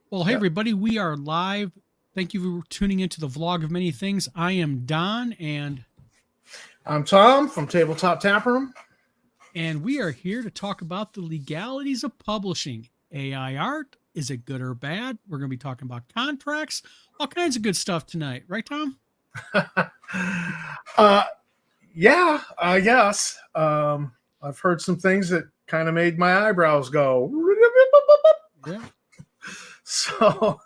Well, hey, Yep. everybody, we are live. Thank you for tuning into the vlog of many things. I am Don, I'm Tom from Tabletop Taproom. and we are here to talk about the legalities of publishing. AI art, is it good or bad? We're going to be talking about contracts, all kinds of good stuff tonight. Right, Tom? uh, yeah, I guess. I've heard some things that kind of made my eyebrows go. Yeah. So,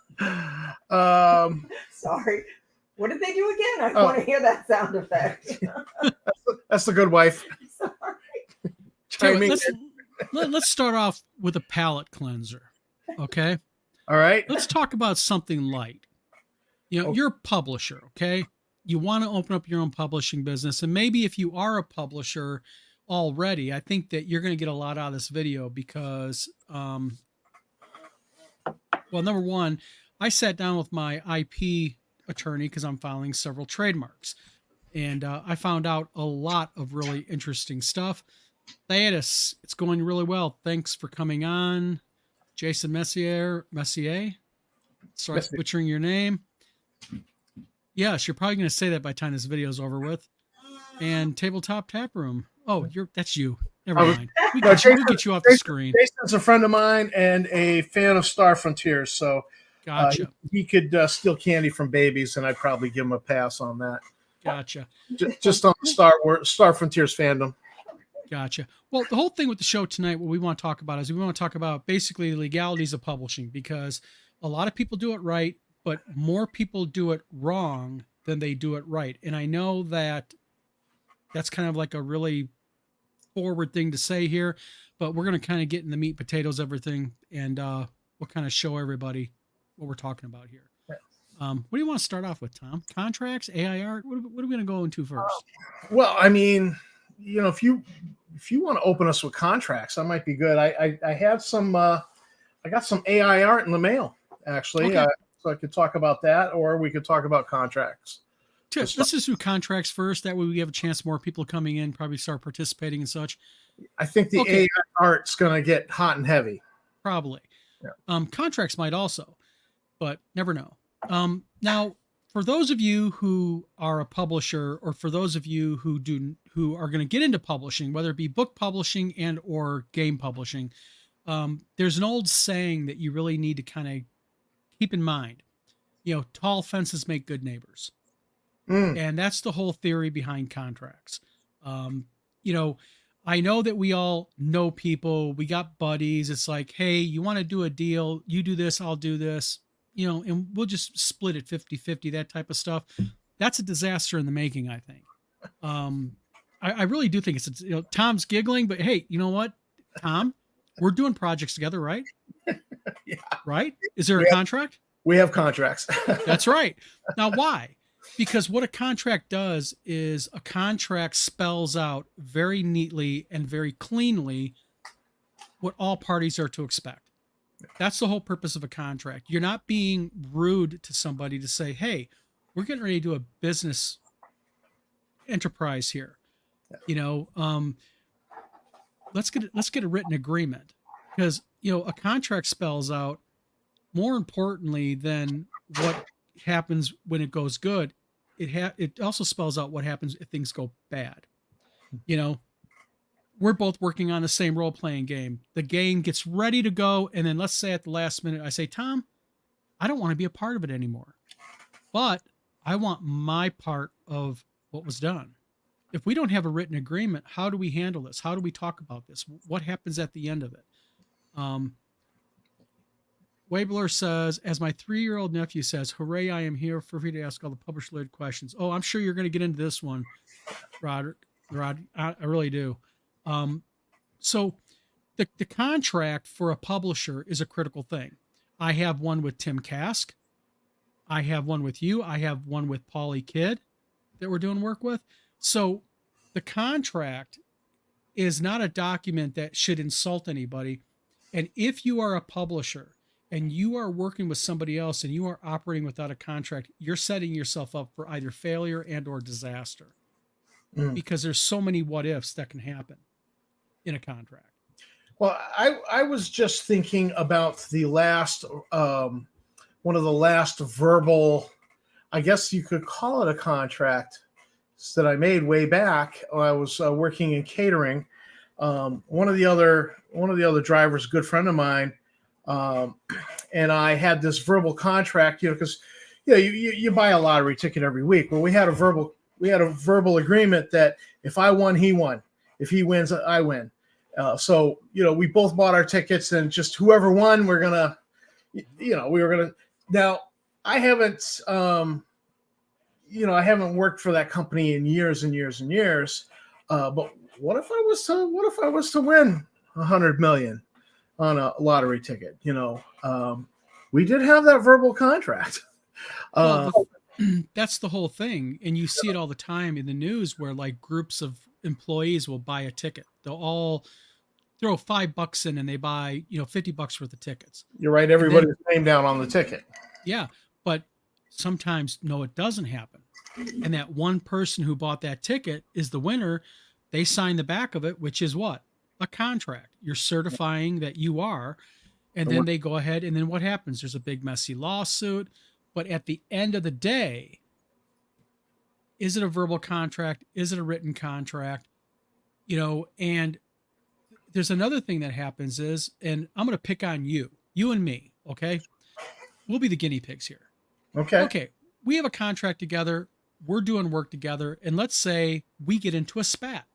um, Sorry. What did they do again? I want to hear that sound effect. that's the good wife. Sorry. Let's start off with a palate cleanser. Okay. All right. Let's talk about something light. You're a publisher, okay? You want to open up your own publishing business. And maybe if you are a publisher already, I think that you're going to get a lot out of this video because, well, number one, I sat down with my IP attorney because I'm filing several trademarks. And I found out a lot of really interesting stuff. Thaddeus, it's going really well. Thanks for coming on. Jason Messier. Sorry, butchering your name. Yes, you're probably going to say that by the time this video is over with. And Tabletop Taproom. Oh, that's you. Never mind. We'll get you off the screen. Jason's a friend of mine and a fan of Star Frontiers, so gotcha. He could steal candy from babies, and I'd probably give him a pass on that. Gotcha. Just on Star Frontiers fandom. Gotcha. Well, the whole thing with the show tonight, what we want to talk about is we want to talk about basically the legalities of publishing, because a lot of people do it right, but more people do it wrong than they do it right. And I know that that's kind of like a really forward thing to say here, but we're going to kind of get in the meat, potatoes, everything, and we'll kind of show everybody what we're talking about here. What do you want to start off with, Tom? Contracts, AI art? What are we going to go into first? Well, I mean, if you want to open us with contracts, that might be good. I have some. I got some AI art in the mail, actually. Okay. So I could talk about that, or we could talk about contracts. Let's just do contracts first. That way we have a chance more people coming in, probably start participating and such. I think the AI art's going to get hot and heavy. Probably. Yeah. Contracts might also, but never know. Now, for those of you who are a publisher, or for those of you who are going to get into publishing, whether it be book publishing and or game publishing, there's an old saying that you really need to kind of keep in mind. Tall fences make good neighbors. And that's the whole theory behind contracts. I know that we all know people, we got buddies. It's like, hey, you want to do a deal, you do this, I'll do this, and we'll just split it 50-50, that type of stuff. That's a disaster in the making, I think. I really do think it's, Tom's giggling, but hey, you know what, Tom, we're doing projects together, right? Yeah. Right? Is there a contract? We have contracts. That's right. Now, why? Because what a contract does is a contract spells out very neatly and very cleanly what all parties are to expect. That's the whole purpose of a contract. You're not being rude to somebody to say, hey, we're getting ready to do a business enterprise here. Let's get a written agreement, because, a contract spells out, more importantly than what happens when it goes good, it also spells out what happens if things go bad. We're both working on the same role-playing game. The game gets ready to go, and then let's say at the last minute I say, Tom, I don't want to be a part of it anymore, but I want my part of what was done. If we don't have a written agreement, how do we handle this? How do we talk about this? What happens at the end of it? Wabler says, as my 3-year-old nephew says, hooray, I am here, for free to ask all the publisher-related questions. Oh, I'm sure you're going to get into this one, Rod, I really do. So the contract for a publisher is a critical thing. I have one with Tim Kask. I have one with you. I have one with Paulie Kidd that we're doing work with. So the contract is not a document that should insult anybody. And if you are a publisher and you are working with somebody else and you are operating without a contract, you're setting yourself up for either failure and or disaster, because there's so many what ifs that can happen in a contract. Well, I was just thinking about the last one of the last verbal, I guess you could call it a contract that I made way back. When I was working in catering. One of the other drivers, a good friend of mine, and I had this verbal contract, because you buy a lottery ticket every week. Well, we had a verbal agreement that if I won, he won. If he wins, I win. So we both bought our tickets, and just whoever won, we were gonna. Now, I haven't, I haven't worked for that company in years and years and years. But what if I was to win $100 million on a lottery ticket? We did have that verbal contract. Well, that's the whole thing, and you see it all the time in the news where like groups of employees will buy a ticket. They'll all throw $5 in and they buy $50 worth of tickets. You're right. Everybody's name down on the ticket. Yeah, but sometimes no, it doesn't happen. And that one person who bought that ticket is the winner. They sign the back of it, which is what? A contract. You're certifying that you are. And then they go ahead, and then what happens? There's a big messy lawsuit. But at the end of the day, is it a verbal contract? Is it a written contract? And there's another thing that happens is, and I'm going to pick on you and me, okay? We'll be the guinea pigs here. Okay. We have a contract together. We're doing work together. And let's say we get into a spat.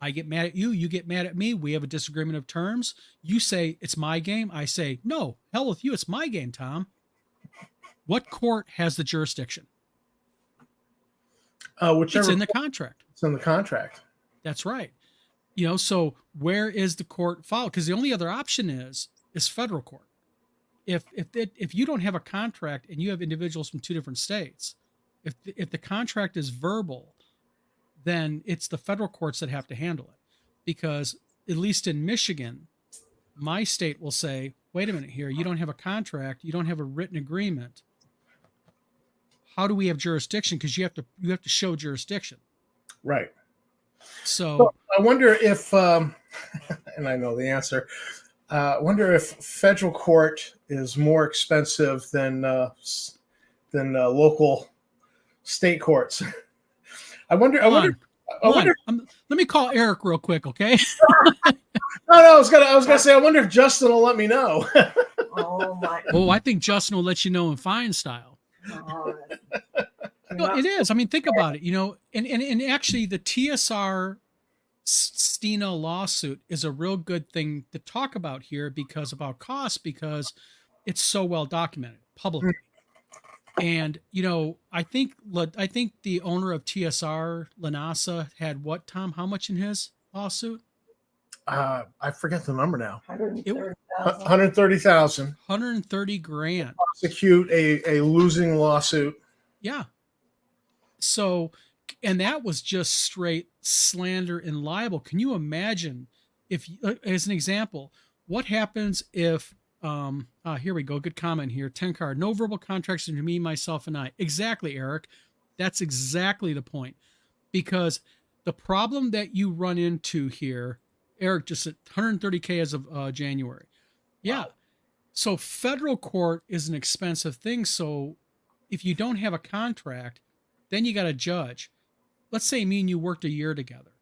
I get mad at you. You get mad at me. We have a disagreement of terms. You say, it's my game. I say, no, hell with you. It's my game, Tom. What court has the jurisdiction? Whichever. It's in the contract. It's in the contract. That's right. So where is the court filed? Because the only other option is federal court. If you don't have a contract and you have individuals from two different states, if the contract is verbal, then it's the federal courts that have to handle it. Because at least in Michigan, my state will say, wait a minute here, you don't have a contract, you don't have a written agreement. How do we have jurisdiction? Because you have to show jurisdiction. Right. So I wonder if, and I know the answer, I wonder if federal court is more expensive than local state courts. I wonder. Let me call Eric real quick, okay? No, I was gonna say, I wonder if Justin will let me know. Oh my! Oh, I think Justin will let you know in fine style. God. No, it is. I mean, think about it. And actually, the TSR Steno lawsuit is a real good thing to talk about here because it's so well documented publicly. And I think the owner of TSR, Lanasa, had what, Tom? How much in his lawsuit? I forget the number now. 130,000. 130,000. 130 grand. Prosecute a losing lawsuit. Yeah. So, and that was just straight slander and libel. Can you imagine if, as an example, what happens if, here we go. Good comment here. 10 card. No verbal contracts between me, myself, and I. Exactly, Eric. That's exactly the point. Because the problem that you run into here, Eric just said 130K as of January. Yeah. Wow. So federal court is an expensive thing. So if you don't have a contract, then you got a judge. Let's say me and you worked a year together.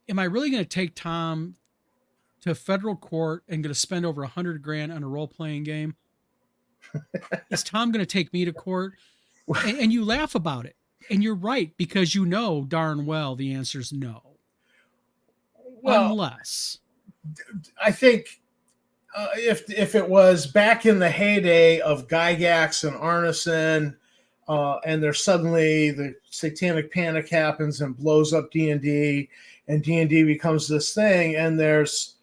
Am I really going to take Tom to federal court and going to spend over 100 grand on a role-playing game? Is Tom going to take me to court? And you laugh about it. And you're right, because darn well the answer is no. Well, unless. I think if it was back in the heyday of Gygax and Arneson, and there's suddenly the satanic panic happens and blows up D&D, and D&D becomes this thing, and there's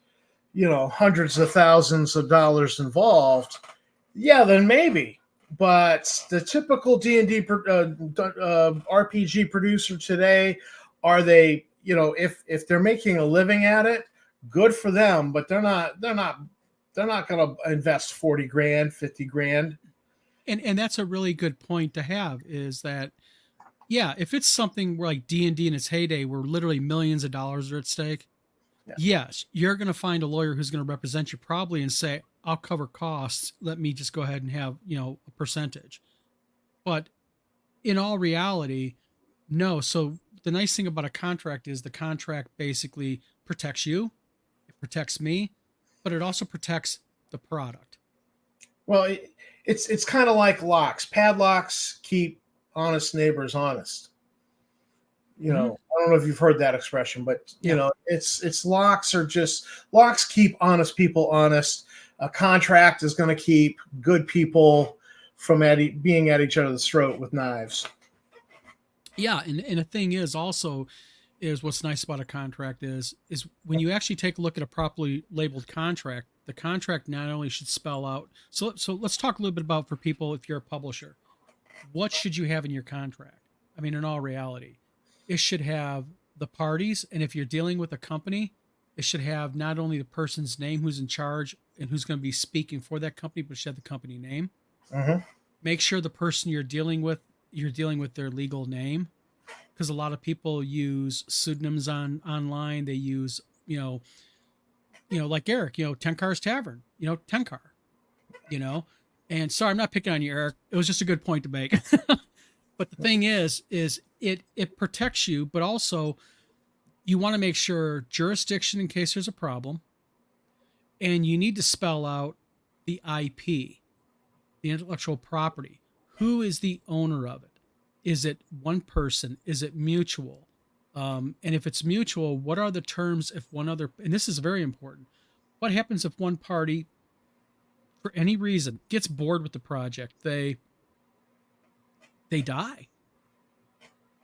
hundreds of thousands of dollars involved, then maybe. But the typical D&D RPG producer today, are they, if they're making a living at it, good for them, but they're not going to invest 40 grand, 50 grand. And that's a really good point to have, is that, if it's something where like D&D in its heyday, where literally millions of dollars are at stake, yes, you're going to find a lawyer who's going to represent you probably and say, I'll cover costs. Let me just go ahead and have, a percentage. But in all reality, no. So the nice thing about a contract is the contract basically protects you, it protects me, but it also protects the product. Well, it's kind of like locks. Padlocks keep honest neighbors honest. I don't know if you've heard that expression, but it's locks keep honest people honest. A contract is going to keep good people from being at each other's throat with knives. Yeah, and the thing is also is what's nice about a contract is when you actually take a look at a properly labeled contract, the contract not only should spell out. So let's talk a little bit about, for people, if you're a publisher, what should you have in your contract? I mean, in all reality, it should have the parties, and if you're dealing with a company, it should have not only the person's name who's in charge and who's going to be speaking for that company, but it should have the company name. Mm-hmm. Make sure the person you're dealing with their legal name, because a lot of people use pseudonyms online. They use, like Eric, Tenkar's Tavern, Tenkar, and sorry, I'm not picking on you, Eric. It was just a good point to make. But the thing is it protects you, but also you want to make sure jurisdiction in case there's a problem, and you need to spell out the IP, the intellectual property. Who is the owner of it? Is it one person? Is it mutual? And if it's mutual, what are the terms if one other, and this is very important, what happens if one party, for any reason, gets bored with the project? They die.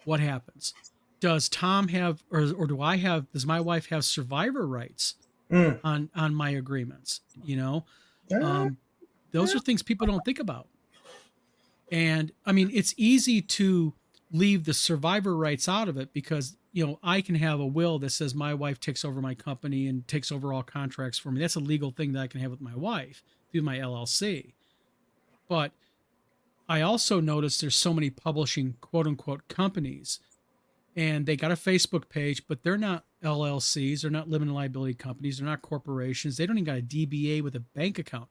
What happens? Does Tom have, or do I have, does my wife have survivor rights on my agreements? Those are things people don't think about. And I mean, it's easy to leave the survivor rights out of it because, I can have a will that says my wife takes over my company and takes over all contracts for me. That's a legal thing that I can have with my wife through my LLC. But I also noticed there's so many publishing quote unquote companies, and they got a Facebook page, but they're not LLCs. They're not limited liability companies. They're not corporations. They don't even got a DBA with a bank account.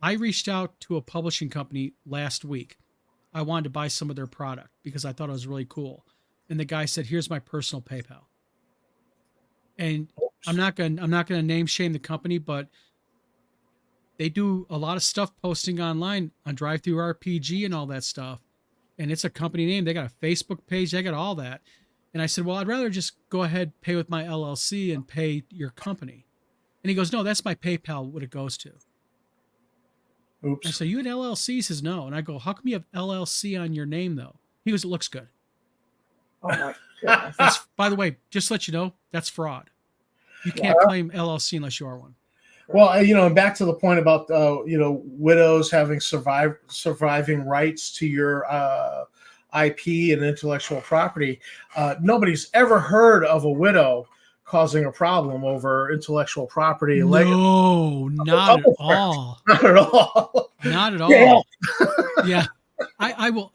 I reached out to a publishing company last week. I wanted to buy some of their product because I thought it was really cool. And the guy said, "Here's my personal PayPal." And I'm not going to name shame the company, but they do a lot of stuff posting online on DriveThruRPG and all that stuff. And it's a company name. They got a Facebook page. They got all that. And I said, "Well, I'd rather just go ahead, pay with my LLC and pay your company." And he goes, "No, that's my PayPal, what it goes to." Oops. I said, "You an LLC?" He says, "No." And I go, "How come you have LLC on your name, though?" He goes, "It looks good." Oh my goodness. That's, by the way, just to let you know, that's fraud. You can't claim LLC unless you are one. Well, and back to the point about widows having surviving rights to your IP and intellectual property. Nobody's ever heard of a widow causing a problem over intellectual property. No, not at all. Not at all. Not at all. Yeah. I will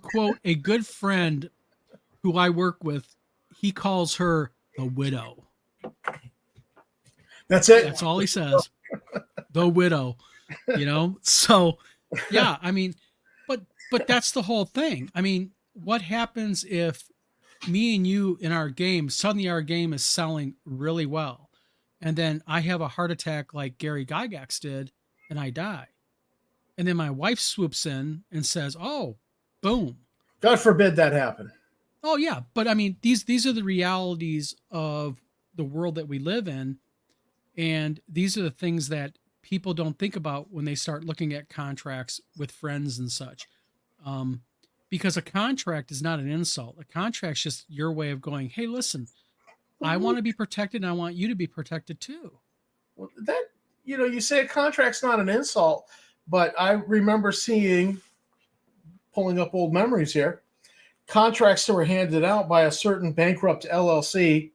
quote a good friend who I work with. He calls her the widow. That's it. That's all he says. The widow, So yeah, I mean, but that's the whole thing. I mean, what happens if me and you in our game, suddenly our game is selling really well, and then I have a heart attack like Gary Gygax did and I die. And then my wife swoops in and says, "Oh, boom." God forbid that happen. Oh yeah. But I mean, these are the realities of the world that we live in. And these are the things that people don't think about when they start looking at contracts with friends and such. Because a contract is not an insult. A contract's just your way of going, "Hey, listen, I want to be protected and I want you to be protected too." Well, that, you say a contract's not an insult, but I remember pulling up old memories here, contracts that were handed out by a certain bankrupt LLC.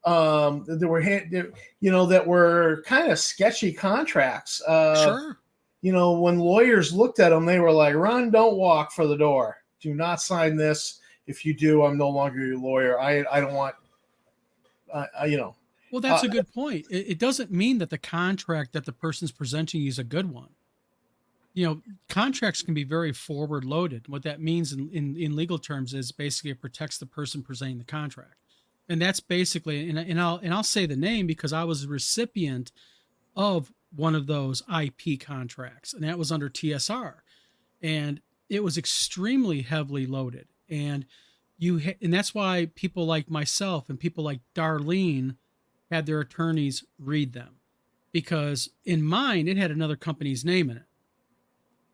That were kind of sketchy contracts. Sure. When lawyers looked at them, they were like, "Run, don't walk for the door. Do not sign this. If you do, I'm no longer your lawyer. I don't want, Well, that's a good point. It doesn't mean that the contract that the person's presenting you is a good one. You know, contracts can be very forward loaded. What that means in legal terms is basically it protects the person presenting the contract. And that's basically, and I'll say the name because I was a recipient of one of those IP contracts, and that was under TSR, and it was extremely heavily loaded. And and that's why people like myself and people like Darlene had their attorneys read them, because in mine it had another company's name in it.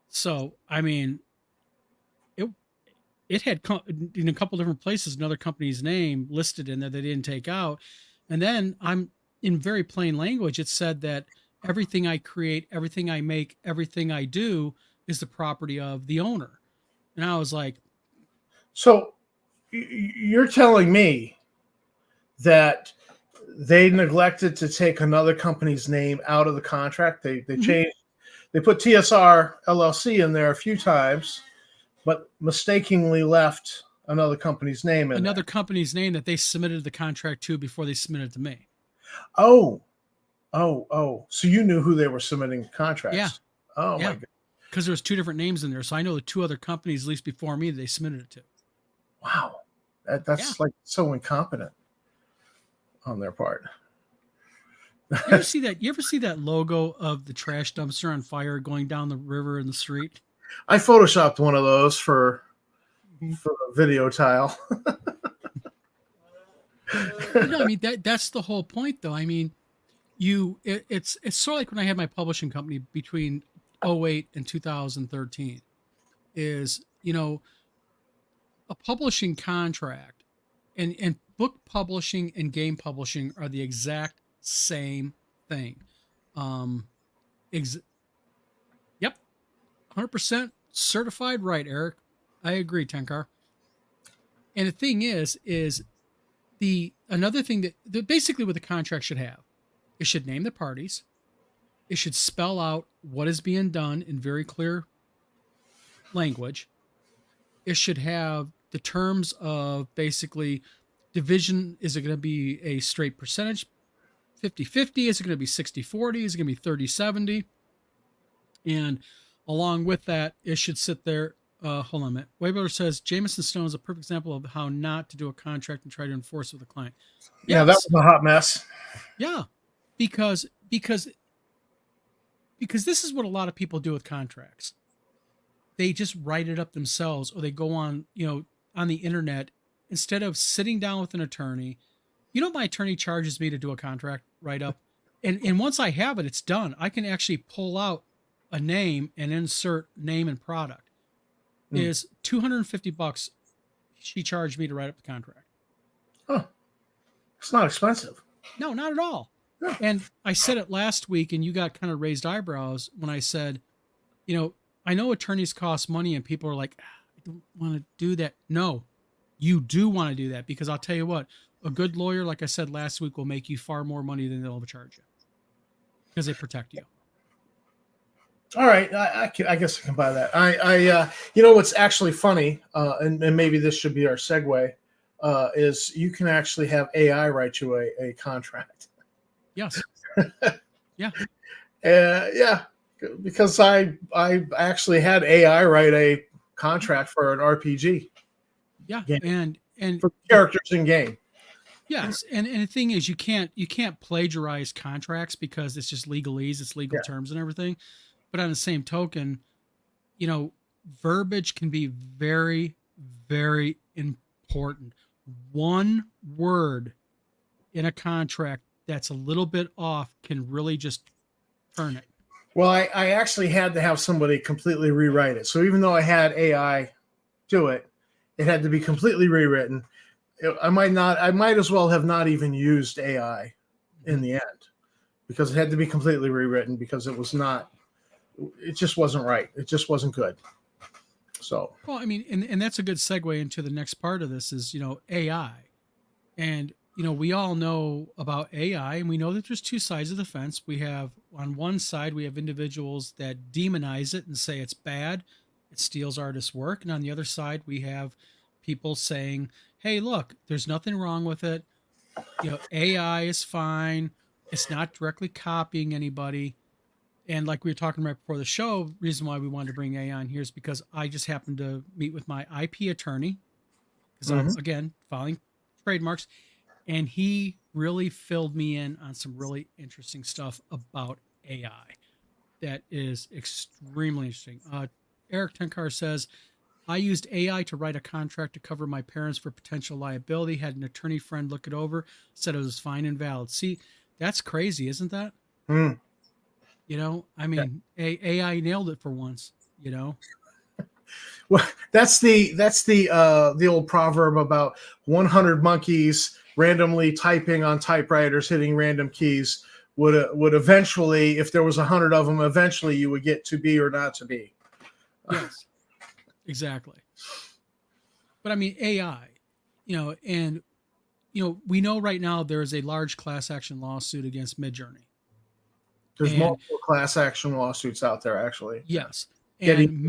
So I mean, it had in a couple different places another company's name listed in there they didn't take out, and then I'm in very plain language it said that everything I create, everything I make, everything I do is the property of the owner. And I was like, So you're telling me that they neglected to take another company's name out of the contract? They changed, they put TSR LLC in there a few times, but mistakenly left another company's name in another there. company's name that they submitted the contract to before they submitted it to me. Oh. So you knew who they were submitting contracts? Yeah. Oh Yeah. my God. Because there was two different names in there. So I know the two other companies, at least before me, they submitted it to. Wow. That's like so incompetent on their part. You ever see that? You ever see that logo of the trash dumpster on fire going down the river in the street? I photoshopped one of those for a video tile. No, I mean that's the whole point, though. I mean, it's sort of like when I had my publishing company between 2008 and 2013. Is a publishing contract and book publishing and game publishing are the exact same thing. Yep, 100% certified, right, Eric? I agree, Tenkar. And the thing is another thing that basically what the contract should have, it should name the parties, it should spell out what is being done in very clear language. It should have the terms of basically division. Is it going to be a straight percentage, 50-50? Is it going to be 60-40? Is it going to be 30-70? And along with that, it should sit there. Hold on a minute. Waybuilder says Jameson Stone is a perfect example of how not to do a contract and try to enforce it with a client. Yeah, that was a hot mess. Yeah, because this is what a lot of people do with contracts. They just write it up themselves, or they go on, on the internet instead of sitting down with an attorney. My attorney charges me to do a contract write up, and once I have it, it's done. I can actually pull out a name and insert name and product. Is $250 she charged me to write up the contract. Huh. It's not expensive. No, not at all. No. And I said it last week, and you got kind of raised eyebrows when I said, I know attorneys cost money, and people are like, I don't want to do that. No, you do want to do that, because I'll tell you what, a good lawyer, like I said last week, will make you far more money than they'll charge you because they protect you. All right, I guess I can buy that. What's actually funny, and maybe this should be our segue, is you can actually have AI write you a contract. Yes. Yeah. Yeah, because I actually had AI write a contract for an RPG. Yeah, game. and For characters in game. Yes, and the thing is, you can't plagiarize contracts because it's just legalese, it's legal terms and everything. But on the same token, verbiage can be very, very important. One word in a contract that's a little bit off can really just turn it. Well, I actually had to have somebody completely rewrite it. So even though I had AI do it, it had to be completely rewritten. I might as well have not even used AI in the end, because it had to be completely rewritten, because it just wasn't right. It just wasn't good. So, well, I mean, and that's a good segue into the next part of this is, AI. And, we all know about AI, and we know that there's two sides of the fence. We have, on one side, we have individuals that demonize it and say it's bad, it steals artists' work. And on the other side, we have people saying, hey, look, there's nothing wrong with it. AI is fine. It's not directly copying anybody. And like we were talking about before the show, reason why we wanted to bring AI on here is because I just happened to meet with my IP attorney because I'm, Mhm. again, filing trademarks. And he really filled me in on some really interesting stuff about AI that is extremely interesting. Eric Tenkar says, I used AI to write a contract to cover my parents for potential liability, had an attorney friend look it over, said it was fine and valid. See, that's crazy, isn't that? Mm. I mean, AI nailed it for once, Well, that's the old proverb about 100 monkeys randomly typing on typewriters, hitting random keys would eventually, if there was 100 of them, eventually you would get to be or not to be. Yes, exactly. But I mean, AI, and we know right now there is a large class action lawsuit against Midjourney. There's And multiple class action lawsuits out there, actually. yes, Getting and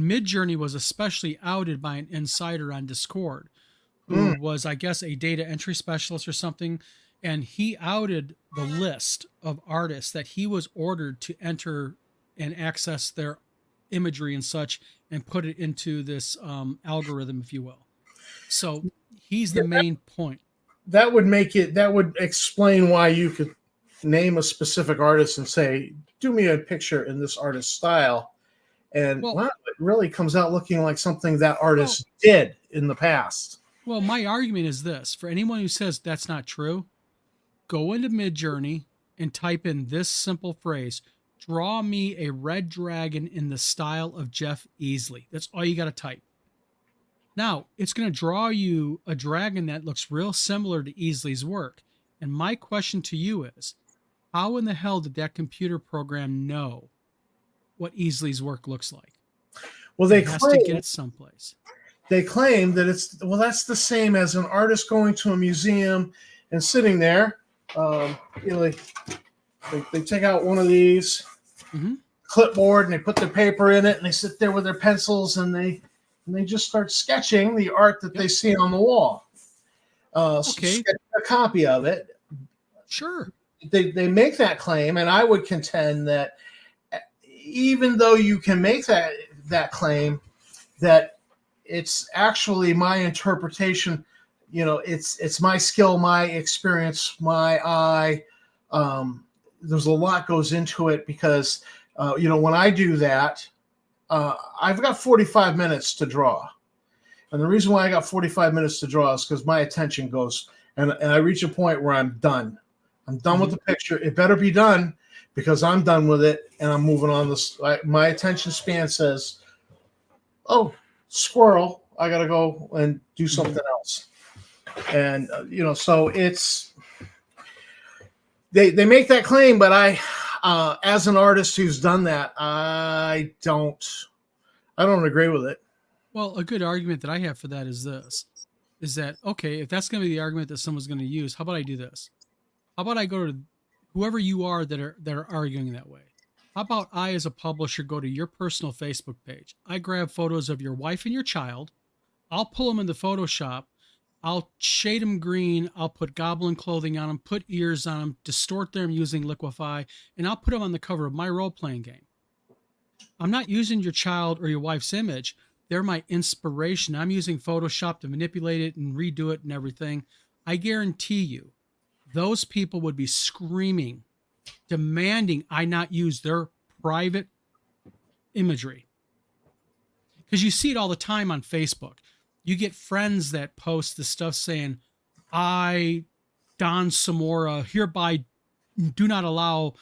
Midjourney was especially outed by an insider on Discord who Mm. was, I guess, a data entry specialist or something, and he outed the list of artists that he was ordered to enter and access their imagery and such and put it into this algorithm, if you will. So he's the Yeah, main point. that would explain why you could name a specific artist and say, do me a picture in this artist's style. And Well, wow, it really comes out looking like something that well, artist did in the past. well, my argument is this: for anyone who says that's not true, go into Midjourney and type in this simple phrase: "Draw me a red dragon in the style of Jeff Easley." That's all you got to type. Now, it's going to draw you a dragon that looks real similar to Easley's work. And my question to you is, how in the hell did that computer program know what Easley's work looks like? Well, It has to get it someplace. they claim that that's the same as an artist going to a museum and sitting there. You know, they take out one of these Mm-hmm. clipboard and they put their paper in it and they sit there with their pencils and they just start sketching the art that they see on the wall. Okay. Sketch a copy of it. Sure. They make that claim, and I would contend that even though you can make that claim, that it's actually my interpretation. It's my skill, my experience, my eye. There's a lot goes into it because when I do that, I've got 45 minutes to draw. And the reason why I got 45 minutes to draw is because my attention goes, and I reach a point where I'm done. I'm done with the picture. It better be done because I'm done with it and I'm moving on. My attention span says, oh, squirrel, I got to go and do something else. And, so they make that claim, but as an artist who's done that, I don't agree with it. Well, a good argument that I have for that is that, okay, if that's going to be the argument that someone's going to use, how about I do this? How about I go to whoever you are that are arguing that way? How about I, as a publisher, go to your personal Facebook page? I grab photos of your wife and your child. I'll pull them into Photoshop. I'll shade them green. I'll put goblin clothing on them, put ears on them, distort them using Liquify, and I'll put them on the cover of my role-playing game. I'm not using your child or your wife's image. They're my inspiration. I'm using Photoshop to manipulate it and redo it and everything. I guarantee you, those people would be screaming, demanding I not use their private imagery. Because you see it all the time on Facebook. You get friends that post the stuff saying, I, Don Samora, hereby do not allow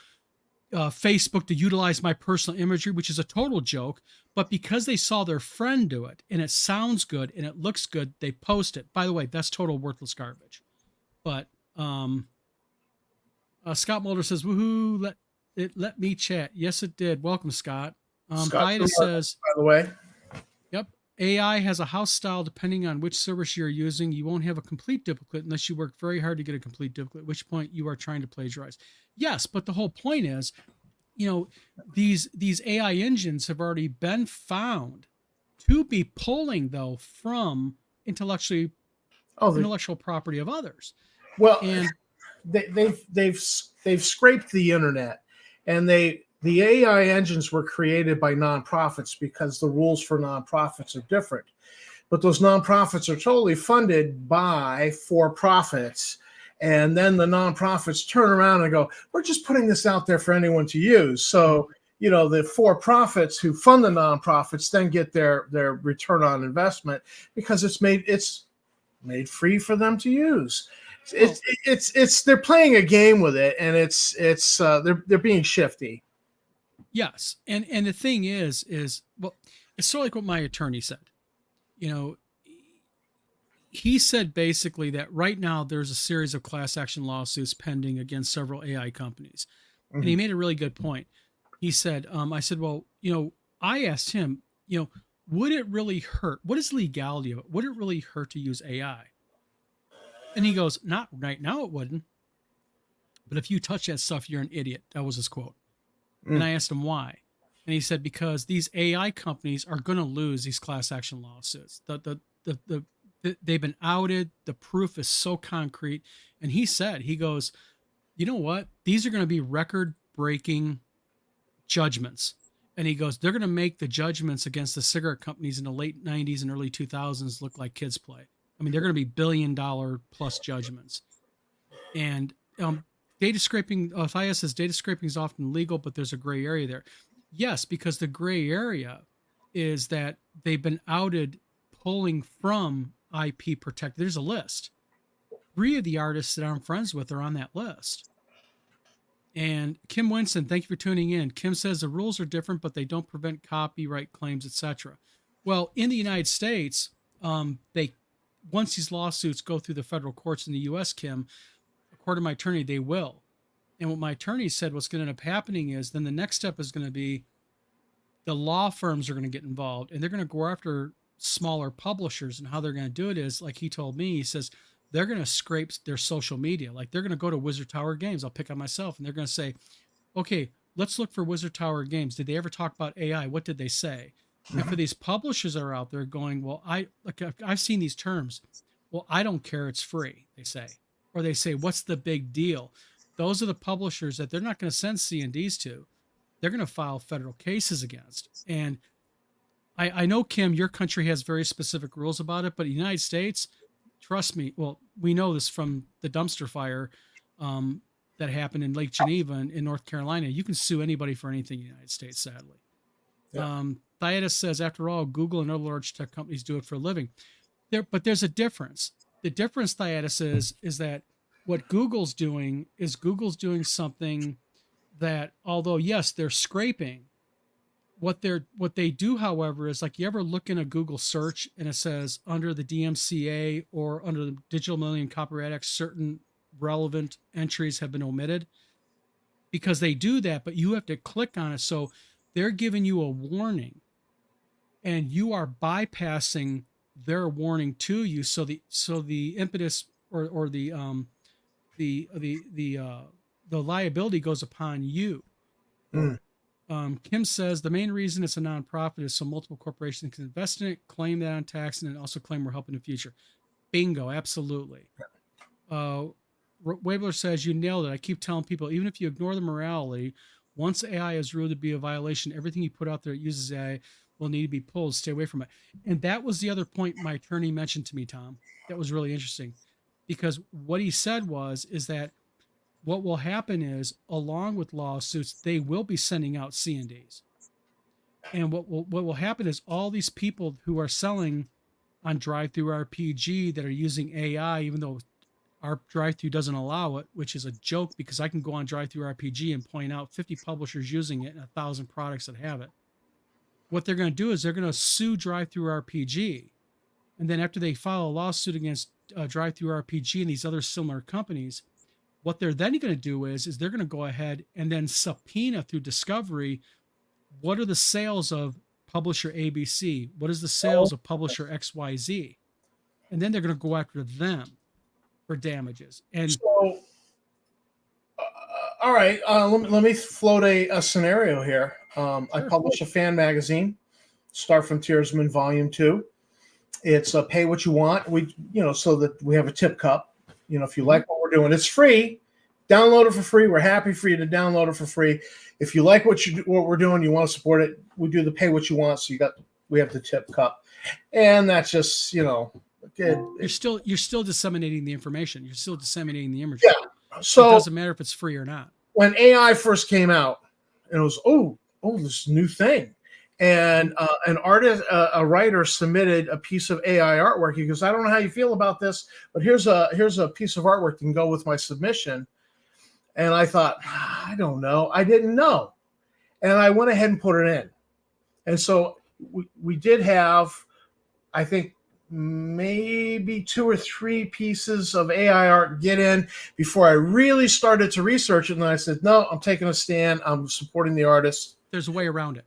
Facebook to utilize my personal imagery, which is a total joke. But because they saw their friend do it and it sounds good and it looks good, they post it. By the way, that's total worthless garbage. But Scott Mulder says, woohoo, let me chat. Yes, it did. Welcome, Scott. Ida says, by the way, yep, AI has a house style depending on which service you're using. You won't have a complete duplicate unless you work very hard to get a complete duplicate, at which point you are trying to plagiarize. Yes, but the whole point is, these AI engines have already been found to be pulling, though, from intellectually Oh, intellectual property of others. well, And they've scraped the internet, and the AI engines were created by nonprofits because the rules for nonprofits are different. But those nonprofits are totally funded by for-profits. And then the nonprofits turn around and go, we're just putting this out there for anyone to use. So, the for-profits who fund the nonprofits then get their return on investment because it's made free for them to use. It's they're playing a game with it, and they're being shifty. yes, and the thing is well, it's sort of like what my attorney said. He said basically that right now there's a series of class action lawsuits pending against several AI companies. And he made a really good point. He said, I said, well, I asked him, would it really hurt? What is the legality of it? Would it really hurt to use AI? And he goes, not right now, it wouldn't. But if you touch that stuff, you're an idiot. That was his quote. And I asked him why. And he said, because these AI companies are going to lose these class action lawsuits. They've been outed. The proof is so concrete. And he goes, you know what? These are going to be record breaking judgments. And he goes, they're going to make the judgments against the cigarette companies in the late 90s and early 2000s look like kids play. I mean, they're going to be $1 billion plus judgments. And data scraping, FIS says data scraping is often legal, but there's a gray area there. Yes, because the gray area is that they've been outed pulling from IP protected. There's a list. 3 of the artists that I'm friends with are on that list. And Kim Winston, thank you for tuning in. Kim says the rules are different, but they don't prevent copyright claims, etc. Well, in the United States, once these lawsuits go through the federal courts in the U.S., Kim, according to my attorney, they will. And what my attorney said what's going to end up happening is then the next step is going to be the law firms are going to get involved, and they're going to go after smaller publishers. And how they're going to do it is, like he told me, he says they're going to scrape their social media. Like they're going to go to Wizard Tower Games. I'll pick on myself. And they're going to say, okay, let's look for Wizard Tower Games. Did they ever talk about AI? What did they say? And for these publishers that are out there going, well, I've seen these terms. Well, I don't care. It's free, they say. Or they say, what's the big deal? Those are the publishers that they're not going to send C&Ds to. They're going to file federal cases against. And I know, Kim, your country has very specific rules about it, but the United States, trust me, well, we know this from the dumpster fire that happened in Lake Geneva in North Carolina. You can sue anybody for anything in the United States, sadly. Yeah. Thyatis says, after all, Google and other large tech companies do it for a living. But there's a difference. The difference, Thyatis, is that what Google's doing something that, although, yes, they're scraping, what they do, however, is like you ever look in a Google search and it says under the DMCA or under the Digital Millennium Copyright Act, certain relevant entries have been omitted, because they do that, but you have to click on it. So they're giving you a warning and you are bypassing their warning to you. So the impetus or the liability goes upon you. Kim says the main reason it's a nonprofit is so multiple corporations can invest in it, claim that on tax, and then also claim we're helping the future. Bingo, absolutely. Wabler says you nailed it. I keep telling people, even if you ignore the morality, once AI is ruled to be a violation, everything you put out there that uses AI will need to be pulled. Stay away from it. And that was the other point my attorney mentioned to me, Tom. That was really interesting, because what he said is that what will happen is, along with lawsuits, they will be sending out C&Ds. And what will happen is all these people who are selling on DriveThruRPG that are using AI, even though our DriveThru doesn't allow it, which is a joke, because I can go on DriveThruRPG and point out 50 publishers using it and 1,000 products that have it. What they're going to do is they're going to sue DriveThruRPG. And then after they file a lawsuit against DriveThruRPG and these other similar companies, what they're then going to do is they're going to go ahead and then subpoena through discovery, what are the sales of publisher ABC? What is the sales of publisher XYZ? And then they're going to go after them for damages. And so, all right, let me float a scenario here. I publish a fan magazine, Star Frontiersman Volume 2. It's pay what you want. So that we have a tip cup. If you like what we're doing, it's free. Download it for free. We're happy for you to download it for free. If you like what we're doing, you want to support it, we do the pay what you want. So we have the tip cup, and that's just good. You're still disseminating the information. You're still disseminating the imagery. Yeah. So it doesn't matter if it's free or not. When AI first came out, and it was this new thing, and an artist, a writer submitted a piece of AI artwork. He goes, I don't know how you feel about this, but here's a piece of artwork that can go with my submission. And I thought, I don't know. I didn't know. And I went ahead and put it in. And so we did have, I think, maybe 2 or 3 pieces of AI art get in before I really started to research it. And then I said, no, I'm taking a stand. I'm supporting the artist. There's a way around it.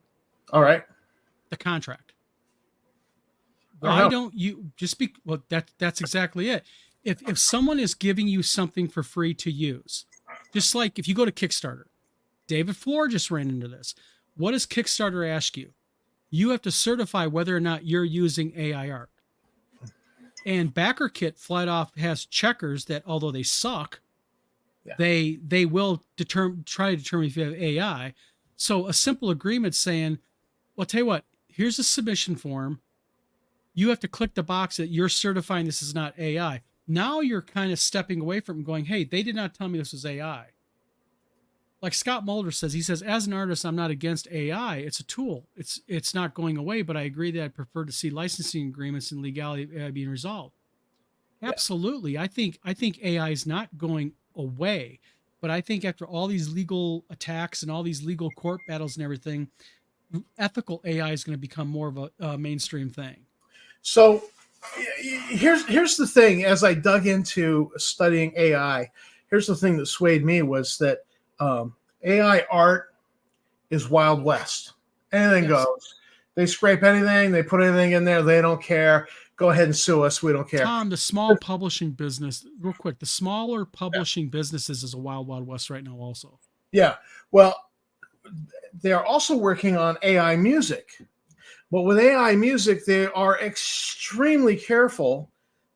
All right. The contract. Why don't you just be, well, that's exactly it. If someone is giving you something for free to use, just like if you go to Kickstarter, David Floor just ran into this. What does Kickstarter ask you? You have to certify whether or not you're using AI art. And BackerKit flat off has checkers that, although they suck, they will try to determine if you have AI. So a simple agreement saying, well, tell you what, here's a submission form. You have to click the box that you're certifying this is not AI. Now you're kind of stepping away from going, hey, they did not tell me this was AI. Like Scott Mulder says, he says, as an artist, I'm not against AI. It's a tool. It's not going away, but I agree that I prefer to see licensing agreements and legality being resolved. Absolutely. I think AI is not going away, but I think after all these legal attacks and all these legal court battles and everything, ethical AI is going to become more of a mainstream thing. So here's the thing. As I dug into studying AI, here's the thing that swayed me was that AI art is Wild West. Anything goes. They scrape anything. They put anything in there. They don't care. Go ahead and sue us. We don't care. Tom, the small publishing business, real quick, the smaller publishing businesses is a wild, wild west right now also. Yeah. Well, they're also working on AI music. But with AI music, they are extremely careful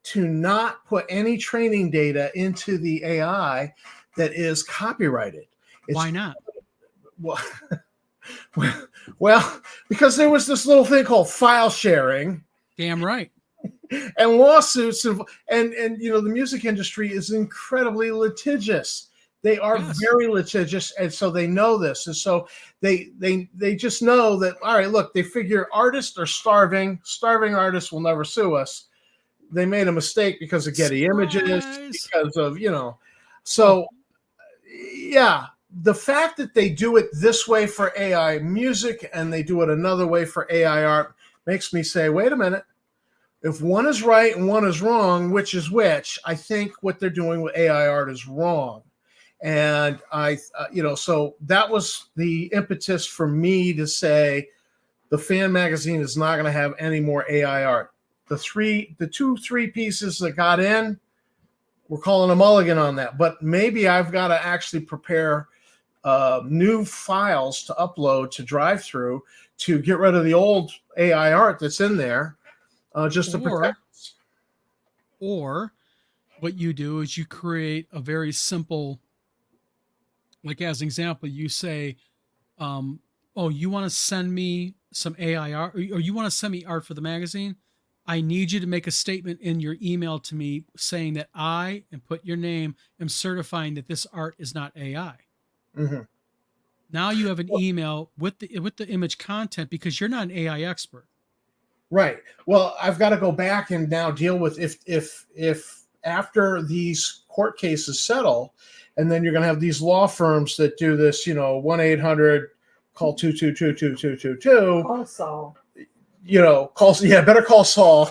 to not put any training data into the AI that is copyrighted. Why not? Well, because there was this little thing called file sharing. Damn right. And lawsuits and the music industry is incredibly litigious. They are very litigious, and so they know this, and so they just know that. All right, look, they figure artists are starving. Starving artists will never sue us. They made a mistake because of Getty Images, because of So, yeah, the fact that they do it this way for AI music and they do it another way for AI art makes me say, wait a minute. If one is right and one is wrong, which is which? I think what they're doing with AI art is wrong. And so that was the impetus for me to say the fan magazine is not going to have any more AI art. The 3 pieces that got in, we're calling a mulligan on that. But maybe I've got to actually prepare new files to upload to DriveThru to get rid of the old AI art that's in there, just to protect. Or what you do is you create a very simple, like as an example, you say, you want to send me some AI art, or you want to send me art for the magazine? I need you to make a statement in your email to me saying that I, and put your name, am certifying that this art is not AI. Mm-hmm. Now you have an email with the image content because you're not an AI expert. Right. Well, I've got to go back and now deal with if after these court cases settle, and then you're going to have these law firms that do this, 1-800 call 2222222. Call Saul. Better call Saul.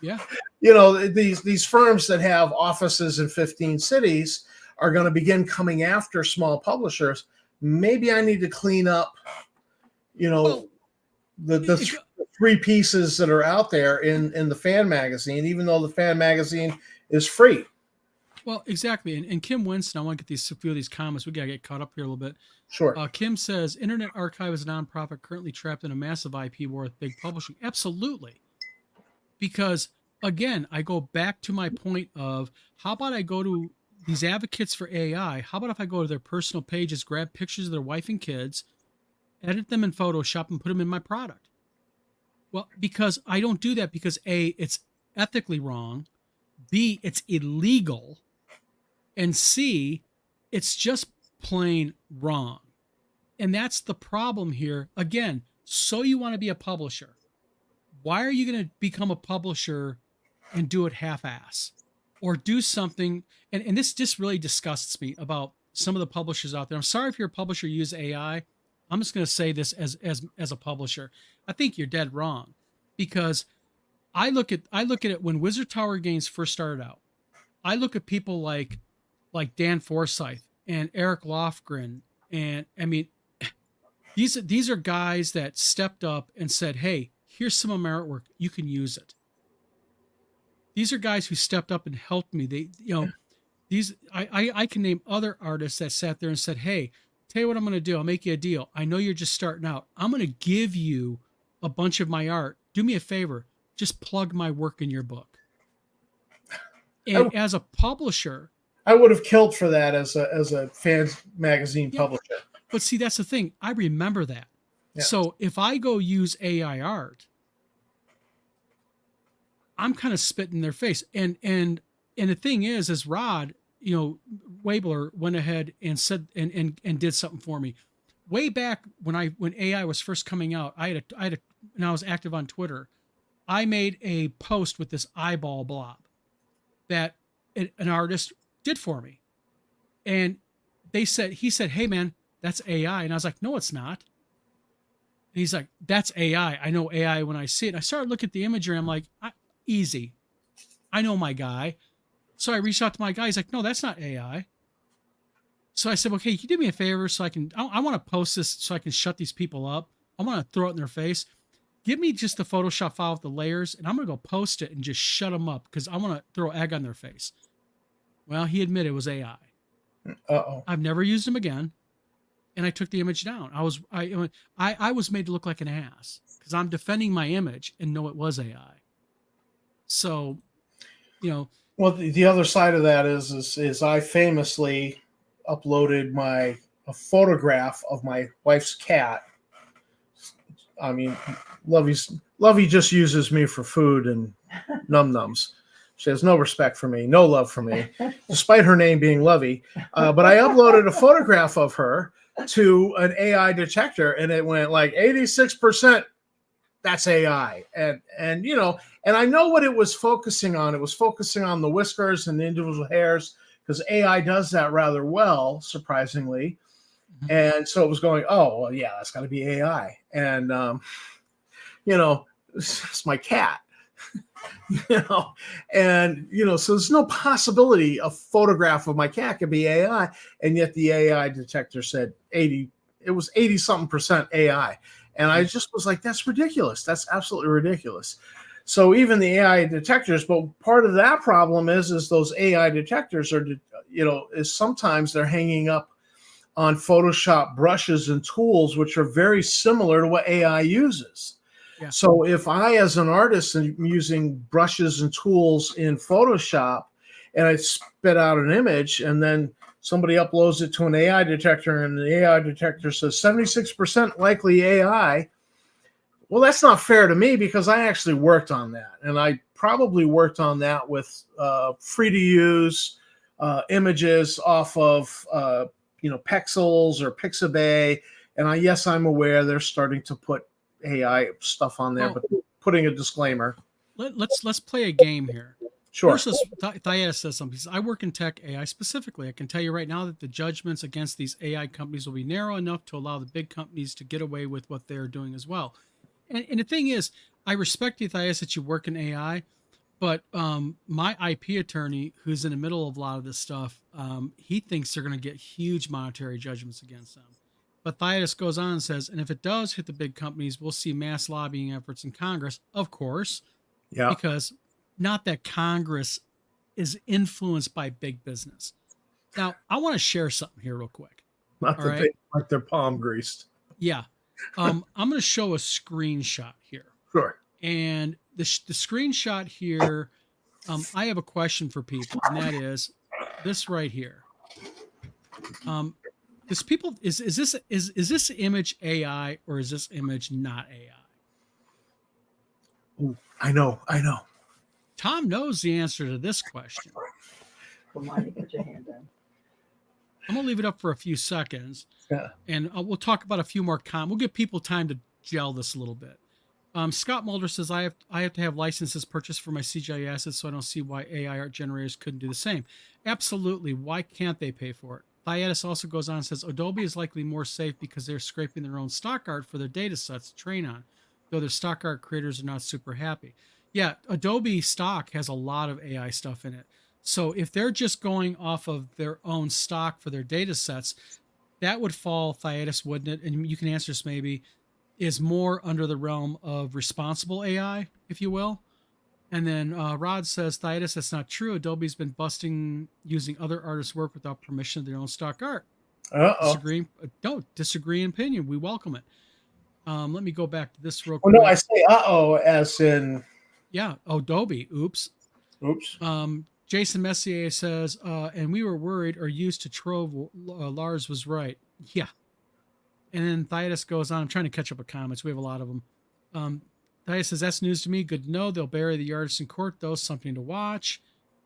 Yeah. These firms that have offices in 15 cities are going to begin coming after small publishers. Maybe I need to clean up, the 3 pieces that are out there in the fan magazine, even though the fan magazine is free. Well, exactly. And Kim Winston, I want to get a few of these comments. We got to get caught up here a little bit. Sure. Kim says, Internet Archive is a nonprofit currently trapped in a massive IP war with big publishing. Absolutely. because again, I go back to my point of how about I go to these advocates for AI? How about if I go to their personal pages, grab pictures of their wife and kids, edit them in Photoshop, and put them in my product? Well, because I don't do that because A, it's ethically wrong, B, it's illegal, and C, it's just plain wrong. And that's the problem here. Again, so you want to be a publisher. Why are you going to become a publisher and do it half-ass? Or do something, and this just really disgusts me about some of the publishers out there. I'm sorry if you're a publisher, use AI. I'm just going to say this as a publisher. I think you're dead wrong, because I look at it when Wizard Tower Games first started out. I look at people like Dan Forsyth and Eric Lofgren, and I mean, these are guys that stepped up and said, "Hey, here's some of my artwork. You can use it." These are guys who stepped up and helped me. They, I can name other artists that sat there and said, "Hey, tell you what I'm going to do. I'll make you a deal. I know you're just starting out. I'm going to give you a bunch of my art. Do me a favor. Just plug my work in your book." And as a publisher, I would have killed for that as a fans magazine publisher. But see, that's the thing. I remember that. Yeah. So if I go use AI art, I'm kind of spitting in their face. And the thing is Rod, Wabler went ahead and said and did something for me. Way back when AI was first coming out, I was active on Twitter. I made a post with this eyeball blob that an artist did for me. And he said, "Hey man, that's AI." And I was like, "No, it's not." And he's like, "That's AI. I know AI when I see it." And I started looking at the imagery. I'm like, easy. I know my guy. So I reached out to my guy. He's like, "No, that's not AI." So I said, "Okay, can you do me a favor so I want to post this so I can shut these people up. I want to throw it in their face. Give me just the Photoshop file with the layers, and I'm going to go post it and just shut them up because I want to throw egg on their face." Well, he admitted it was AI. Uh-oh. I've never used them again. And I took the image down. I was made to look like an ass because I'm defending my image and know it was AI. So, Well, the other side of that is I famously uploaded a photograph of my wife's cat. I mean, Lovey just uses me for food and num-nums. She has no respect for me, no love for me, despite her name being Lovey. But I uploaded a photograph of her to an AI detector, and it went like 86%. That's AI, and I know what it was focusing on. It was focusing on the whiskers and the individual hairs because AI does that rather well, surprisingly. Mm-hmm. And so it was going, "Oh, well, yeah, that's got to be AI," and it's my cat. So there's no possibility a photograph of my cat could be AI, and yet the AI detector said 80 something percent AI, and I just was like, that's ridiculous. That's absolutely ridiculous. So even the AI detectors, but part of that problem is those AI detectors are, is sometimes they're hanging up on Photoshop brushes and tools, which are very similar to what AI uses. Yeah. So if I, as an artist, am using brushes and tools in Photoshop and I spit out an image and then somebody uploads it to an AI detector and the AI detector says 76% likely AI, well, that's not fair to me because I actually worked on that. And I probably worked on that with free to use images off of, Pexels or Pixabay. And I'm aware they're starting to put AI stuff on there, but putting a disclaimer. Let's play a game here. Sure. First, Thayeta says something. He says, "I work in tech AI specifically. I can tell you right now that the judgments against these AI companies will be narrow enough to allow the big companies to get away with what they're doing as well." And the thing is, I respect you, Thayeta, that you work in AI, but my IP attorney, who's in the middle of a lot of this stuff, he thinks they're going to get huge monetary judgments against them. But Thayeta goes on and says, "And if it does hit the big companies, we'll see mass lobbying efforts in Congress." Of course. Yeah. Because not that Congress is influenced by big business. Now, I want to share something here real quick. Not that they like their palm greased. Yeah. I'm going to show a screenshot here. Sure. And the screenshot here, I have a question for people, and that is this right here. This people is this image AI or is this image not AI? Ooh, I know. Tom knows the answer to this question. Come on, you put your hand down. I'm gonna leave it up for a few seconds, Yeah. and we'll talk about a few more We'll give people time to gel this a little bit. Scott Mulder says I have to have licenses purchased for my CGI assets, so I don't see why AI art generators couldn't do the same. Absolutely, why can't they pay for it? Thyatis also goes on and says Adobe is likely more safe because they're scraping their own stock art for their data sets to train on, though their stock art creators are not super happy. Yeah, Adobe stock has a lot of AI stuff in it. So if they're just going off of their own stock for their data sets, that would fall, Thyatis, wouldn't it? And you can answer this maybe, is more under the realm of responsible AI, if you will. And then Rod says, Thyatis, that's not true. Adobe's been busting using other artists' work without permission of their own stock art. Disagree in opinion. We welcome it. Let me go back to this real quick. No, I say as in. Yeah, Adobe. Oops. Jason Messier says, and we were worried or used to trove. Lars was right. Yeah. And then Thyatis goes on. I'm trying to catch up with comments. We have a lot of them. Thyatis says, that's news to me. Good to know. They'll bury the artist in court, though. Something to watch.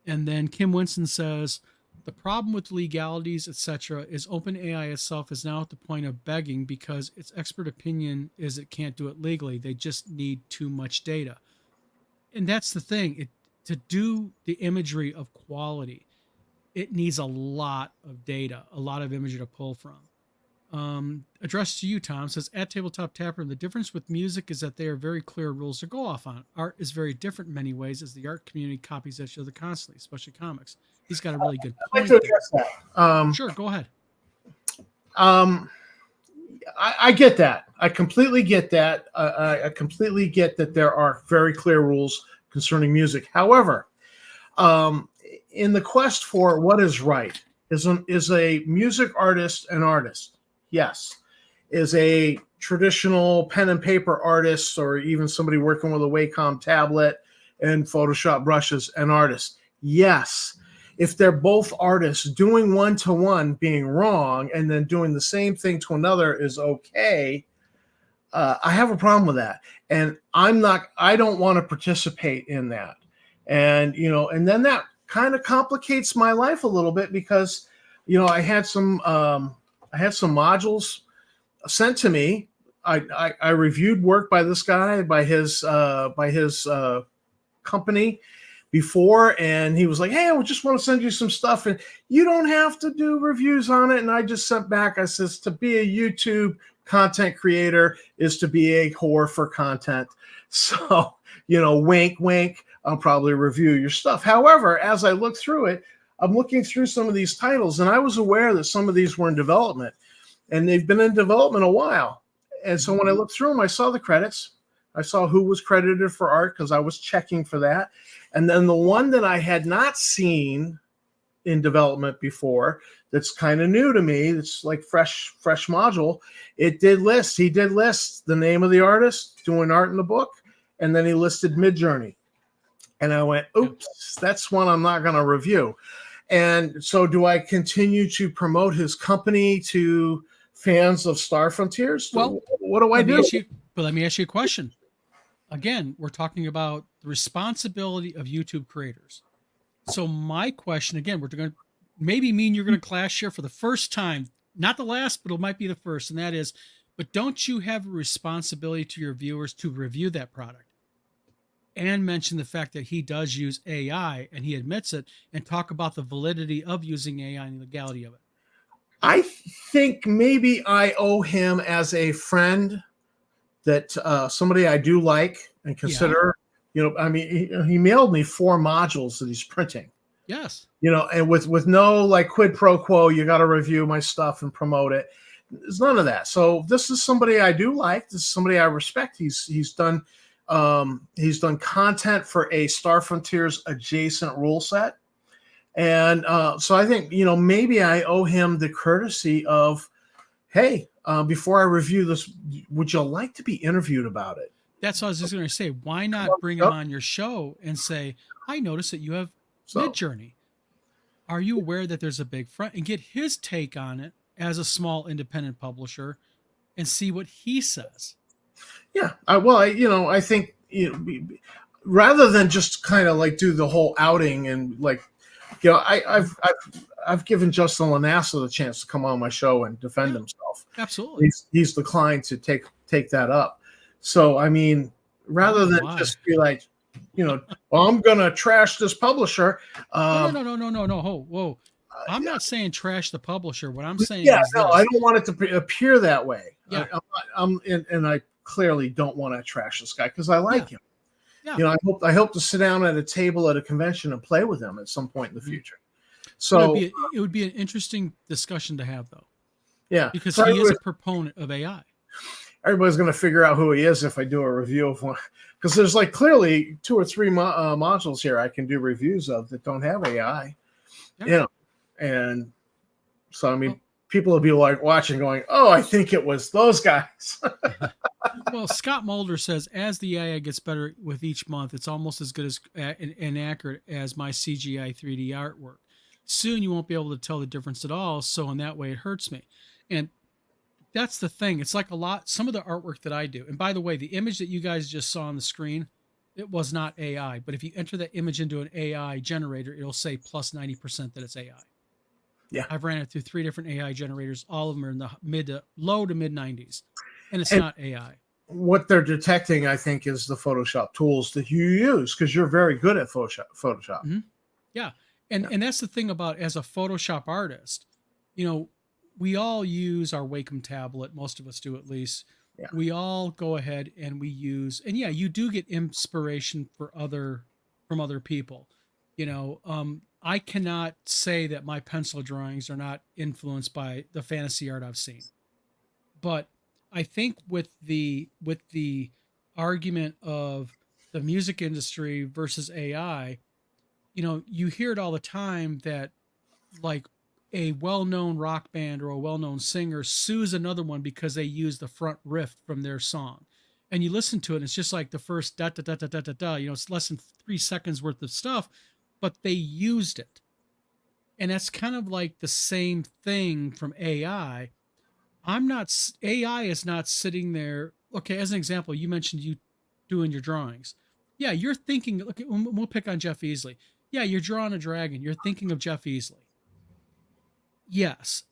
And then Kim Winston says, the problem with legalities, etc., is OpenAI itself is now at the point of begging because its expert opinion is it can't do it legally. They just need too much data. And that's the thing. To do the imagery of quality, it needs a lot of data, a lot of imagery to pull from. Addressed to you, Tom, says, at Tabletop Tapper, the difference with music is that there are very clear rules to go off on. Art is very different in many ways as the art community copies each other constantly, especially comics. He's got a really good point. I'd like to address that. Sure, go ahead. I get that. I completely get that. I completely get that there are very clear rules concerning music. However, in the quest for what is right, is a music artist an artist? Yes. Is a traditional pen and paper artist or even somebody working with a Wacom tablet and Photoshop brushes an artist? Yes. If they're both artists, doing one-to-one being wrong and then doing the same thing to another is okay, I have a problem with that. And I don't want to participate in that. And, and then that kind of complicates my life a little bit because, I had some modules sent to me. I reviewed work by this guy, by his company before, and he was like, hey, I just want to send you some stuff and you don't have to do reviews on it. And I just sent back, I says, to be a YouTube content creator is to be a whore for content. So, wink, wink, I'll probably review your stuff. However, as I look through it, I'm looking through some of these titles and I was aware that some of these were in development and they've been in development a while. And so when I looked through them, I saw the credits. I saw who was credited for art because I was checking for that. And then the one that I had not seen in development before, that's kind of new to me, it's like fresh module, he did list the name of the artist doing art in the book, and then he listed Midjourney. And I went, oops, that's one I'm not going to review. And so do I continue to promote his company to fans of Star Frontiers? Well, what do I do? Let me ask you a question. Again, we're talking about the responsibility of YouTube creators. So my question, again, we're going to maybe mean you're going to clash here for the first time, not the last, but it might be the first. And that is, but don't you have a responsibility to your viewers to review that product and mention the fact that he does use AI and he admits it and talk about the validity of using AI and the legality of it? I think maybe I owe him as a friend that somebody I do like and consider, he mailed me 4 modules that he's printing. Yes. And with no like quid pro quo, you got to review my stuff and promote it. There's none of that. So this is somebody I do like. This is somebody I respect. He's done content for a Star Frontiers adjacent rule set. And so I think, maybe I owe him the courtesy of, hey, before I review this, would you like to be interviewed about it? That's what I was just going to say. Why not bring him on your show and say, I noticed that you have So Midjourney. Are you aware that there's a big front, and get his take on it as a small independent publisher and see what he says. yeah, I think rather than just kind of like do the whole outing and like, I've given Justin Lanassa the chance to come on my show and defend himself. Absolutely. He's declined to take that up. So I mean, rather than just be like, well, I'm gonna trash this publisher. No. Whoa. I'm not saying trash the publisher. What I'm saying I is don't want it to appear that way. Yeah. And I clearly don't want to trash this guy because I like him. Yeah. I hope to sit down at a table at a convention and play with him at some point in the future. So it would be an interesting discussion to have, though. Yeah, because he is a proponent of AI. Everybody's going to figure out who he is if I do a review of one, because there's like clearly 2 or 3 modules here I can do reviews of that don't have AI. And so I mean, people will be like watching, going, "Oh, I think it was those guys." Well, Scott Mulder says, as the AI gets better with each month, it's almost as good as and accurate as my CGI 3D artwork. Soon you won't be able to tell the difference at all, so in that way it hurts me. And that's the thing. It's like some of the artwork that I do. And by the way, the image that you guys just saw on the screen, it was not AI. But if you enter that image into an AI generator, it'll say plus 90% that it's AI. Yeah. I've ran it through 3 different AI generators. All of them are in the low to mid 90s. And it's not AI. What they're detecting, I think, is the Photoshop tools that you use, because you're very good at Photoshop. Mm-hmm. Yeah. And that's the thing about, as a Photoshop artist, we all use our Wacom tablet. Most of us do, at least. Yeah. We all go ahead and we use, and yeah, you do get inspiration from other people. I cannot say that my pencil drawings are not influenced by the fantasy art I've seen. But I think with the argument of the music industry versus AI, you hear it all the time that like a well-known rock band or a well-known singer sues another one because they use the front riff from their song. And you listen to it, and it's just like the first da da da da da da da. It's less than 3 seconds worth of stuff, but they used it. And that's kind of like the same thing from AI. AI is not sitting there. Okay, as an example, you mentioned you doing your drawings. Yeah, you're thinking, look, we'll pick on Jeff Easley. Yeah, you're drawing a dragon. You're thinking of Jeff Easley. Yes,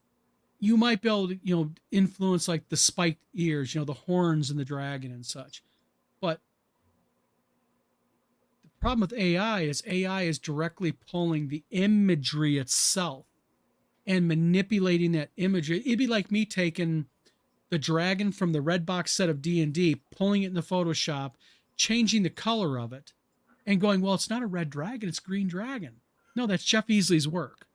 you might be able to, influence like the spiked ears, the horns and the dragon and such. But the problem with AI is directly pulling the imagery itself and manipulating that imagery. It'd be like me taking the dragon from the red box set of D&D, pulling it into Photoshop, changing the color of it, and going, well, it's not a red dragon, it's green dragon. No, that's Jeff Easley's work.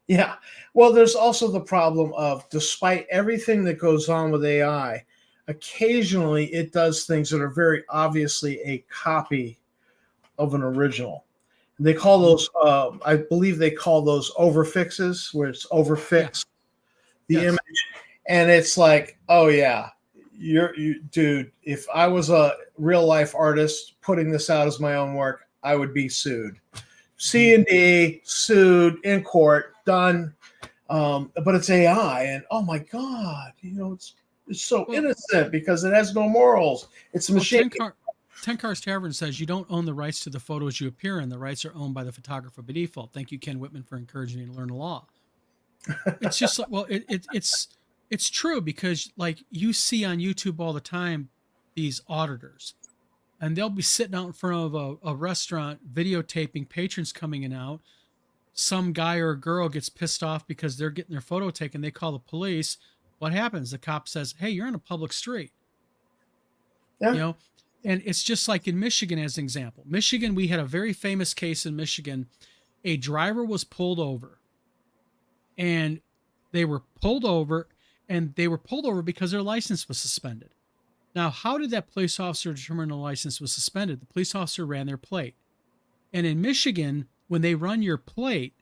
Yeah. Well, there's also the problem of, despite everything that goes on with AI, occasionally it does things that are very obviously a copy of an original. They call those, I believe they call those overfixes, where it's overfixed the image. And it's like, oh yeah, dude, if I was a real life artist putting this out as my own work, I would be sued. C&D, sued, in court, done. But it's AI, and oh my God, it's so innocent because it has no morals. It's a machine. 10 Cars Tavern says you don't own the rights to the photos you appear in. The rights are owned by the photographer by default. Thank you, Ken Whitman, for encouraging me to learn the law. It's just like, well, it's true, because like you see on YouTube all the time, these auditors, and they'll be sitting out in front of a restaurant videotaping patrons coming in and out. Some guy or a girl gets pissed off because they're getting their photo taken. They call the police. What happens? The cop says, hey, you're on a public street. Yeah. And it's just like in Michigan, as an example. Michigan, we had a very famous case in Michigan. A driver was pulled over. And they were pulled over because their license was suspended. Now, how did that police officer determine the license was suspended? The police officer ran their plate. And in Michigan, when they run your plate,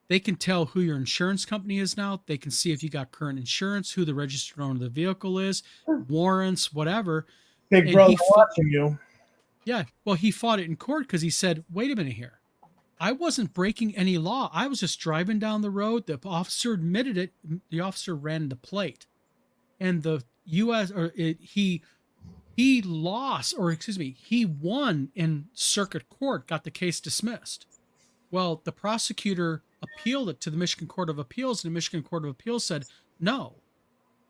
they can tell who your insurance company is now. They can see if you got current insurance, who the registered owner of the vehicle is, warrants, whatever. Big And brother he fought, watching you. yeah, well, he fought it in court because he said, wait a minute here. I wasn't breaking any law. I was just driving down the road. The officer admitted it. The officer ran the plate. And the U.S. he lost, or excuse me, he won in circuit court, got the case dismissed. Well, the prosecutor appealed it to the Michigan Court of Appeals, and the Michigan Court of Appeals said, no,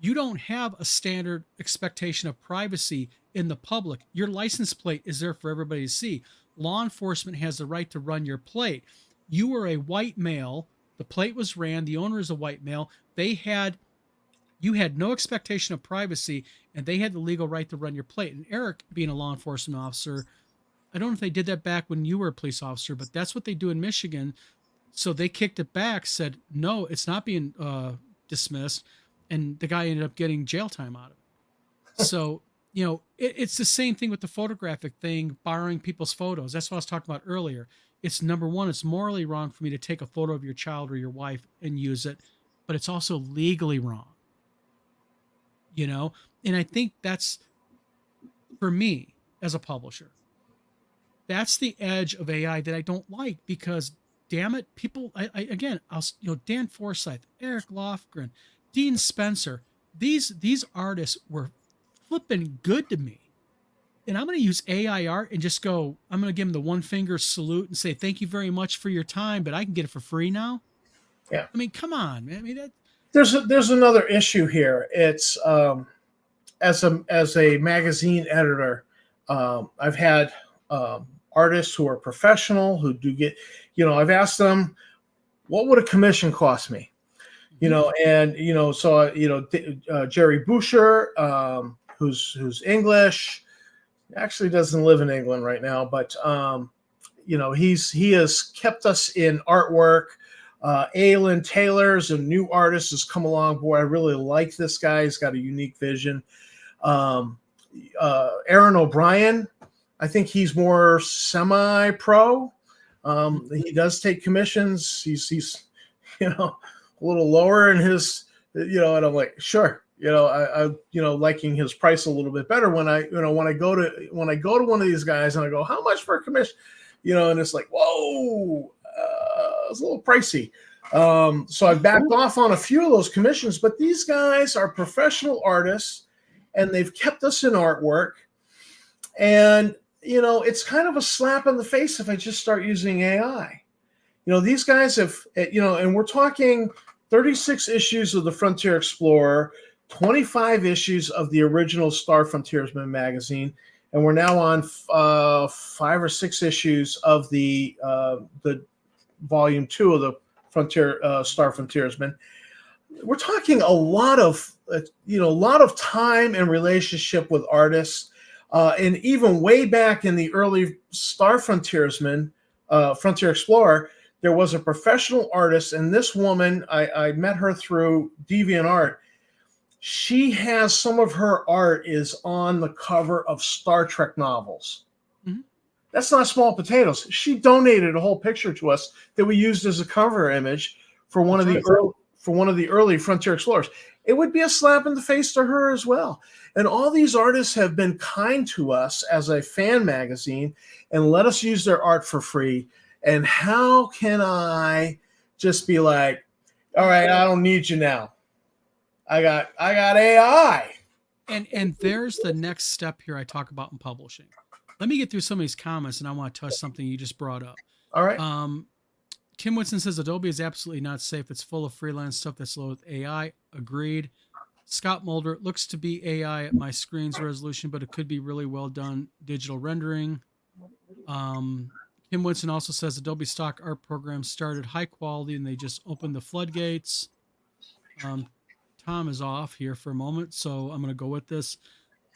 you don't have a standard expectation of privacy in the public. Your license plate is there for everybody to see. Law enforcement has the right to run your plate. You were a white male. The plate was ran. The owner is a white male. You had no expectation of privacy, and they had the legal right to run your plate. And Eric, being a law enforcement officer, I don't know if they did that back when you were a police officer, but that's what they do in Michigan. So they kicked it back, said, no, it's not being dismissed. And the guy ended up getting jail time out of it. So, it's the same thing with the photographic thing, borrowing people's photos. That's what I was talking about earlier. It's number one, it's morally wrong for me to take a photo of your child or your wife and use it, but it's also legally wrong. And I think that's, for me as a publisher, that's the edge of AI that I don't like, because damn it, people, Dan Forsyth, Eric Lofgren, Dean Spencer, these artists were flipping good to me. And I'm going to use AI art and just I'm going to give them the one finger salute and say, thank you very much for your time, but I can get it for free now. Yeah. I mean, come on, man. I mean, There's another issue here. It's as a magazine editor, I've had artists who are professional who do get, I've asked them, what would a commission cost me? Jerry Boucher, who's English, actually doesn't live in England right now, but he has kept us in artwork. Aylin Taylor's a new artist has come along. Boy, I really like this guy. He's got a unique vision. Aaron O'Brien, I think he's more semi-pro. He does take commissions. He's a little lower in his, and I'm like, sure. I liking his price a little bit better when I go to one of these guys and I go, how much for a commission? And it's like, whoa, it's a little pricey. So I backed off on a few of those commissions, but these guys are professional artists and they've kept us in artwork. And, it's kind of a slap in the face if I just start using AI. These guys have, and we're talking 36 issues of the Frontier Explorer, 25 issues of the original Star Frontiersman magazine, and we're now on 5 or 6 issues of the volume 2 of the Star Frontiersman. We're talking a lot of time and relationship with artists, and even way back in the early Star Frontiersman, Frontier Explorer, there was a professional artist, and this woman, I met her through DeviantArt. She has some of her art is on the cover of Star Trek novels. Mm-hmm. That's not small potatoes. She donated a whole picture to us that we used as a cover image for one of the early Frontier Explorers. It would be a slap in the face to her as well. And all these artists have been kind to us as a fan magazine and let us use their art for free. And how can I just be like, all right, I don't need you now. I got AI. And there's the next step here I talk about in publishing. Let me get through some of these comments, and I want to touch something you just brought up. All right. Kim Winston says Adobe is absolutely not safe. It's full of freelance stuff that's loaded with AI. Agreed. Scott Mulder, it looks to be AI at my screen's resolution, but it could be really well done digital rendering. Kim Winston also says Adobe stock art program started high quality and they just opened the floodgates. Tom is off here for a moment, so I'm going to go with this.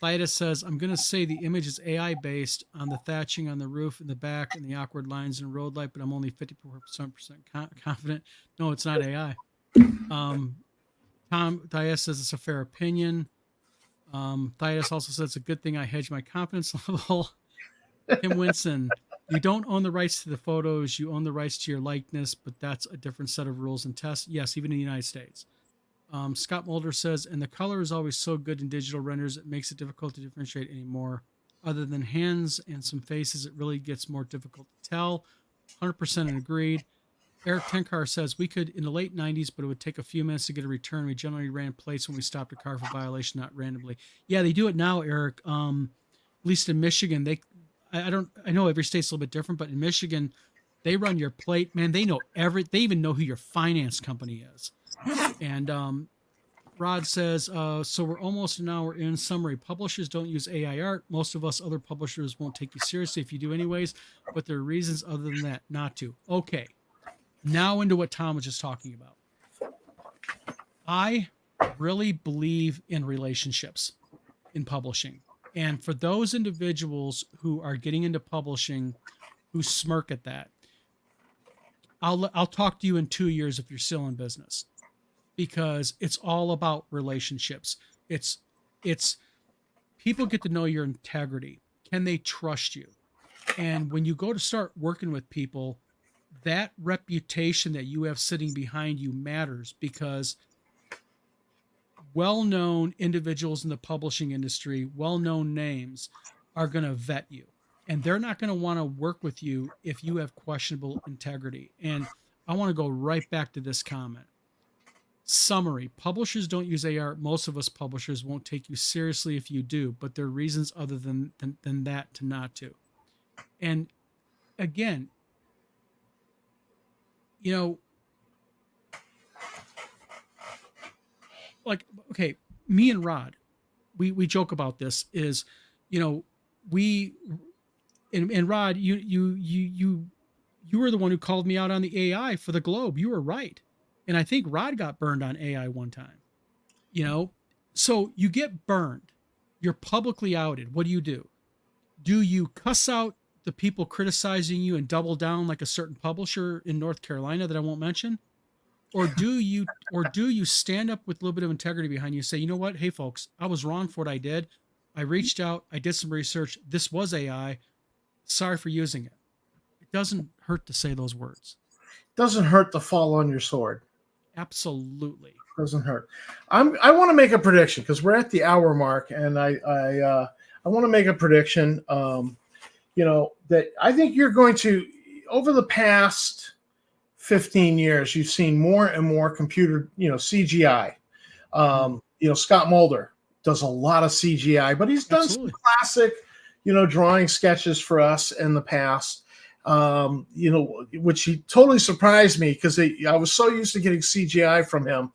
Titus says, I'm going to say the image is AI based on the thatching on the roof in the back and the awkward lines in road light, but I'm only 54% confident. No, it's not AI. Tom Titus says it's a fair opinion. Titus also says it's a good thing I hedge my confidence level. Kim Winston, you don't own the rights to the photos. You own the rights to your likeness, but that's a different set of rules and tests. Yes, even in the United States. Scott Mulder says, and the color is always so good in digital renders, it makes it difficult to differentiate anymore. Other than hands and some faces, it really gets more difficult to tell. 100% agreed. Eric Tenkar says, we could in the late 90s, but it would take a few minutes to get a return. We generally ran plates when we stopped a car for violation, not randomly. Yeah, they do it now, Eric. At least in Michigan, I know every state's a little bit different, but in Michigan, they run your plate, man. They know they even know who your finance company is. And Rod says, so we're almost an hour in. Summary: publishers don't use AI art. Most of us other publishers won't take you seriously if you do anyways, but there are reasons other than that not to. Okay, now into what Tom was just talking about. I really believe in relationships in publishing. And for those individuals who are getting into publishing who smirk at that, I'll talk to you in 2 years if you're still in business, because it's all about relationships. It's people get to know your integrity. Can they trust you? And when you go to start working with people, that reputation that you have sitting behind you matters, because well-known individuals in the publishing industry, well-known names, are going to vet you. And they're not going to want to work with you if you have questionable integrity. And I want to go right back to this comment. Summary: publishers don't use AR. Most of us publishers won't take you seriously if you do, but there are reasons other than that to not to. And again, you know, like, okay, me and Rod, we joke about this is, you know, and Rod, you were the one who called me out on the AI for the Globe. You were right. And I think Rod got burned on AI one time, you know? So you get burned. You're publicly outed. What do? Do you cuss out the people criticizing you and double down like a certain publisher in North Carolina that I won't mention? Or do you stand up with a little bit of integrity behind you and say, you know what? Hey folks, I was wrong for what I did. I reached out, I did some research. This was AI. Sorry for using it. It doesn't hurt to say those words. Doesn't hurt to fall on your sword. Absolutely. Doesn't hurt. I want to make a prediction because we're at the hour mark, and I want to make a prediction. You know, that I think you're going to, over the past 15 years, you've seen more and more computer, CGI. Scott Mulder does a lot of CGI, but he's done some classic, drawing sketches for us in the past. Which he totally surprised me because I was so used to getting CGI from him.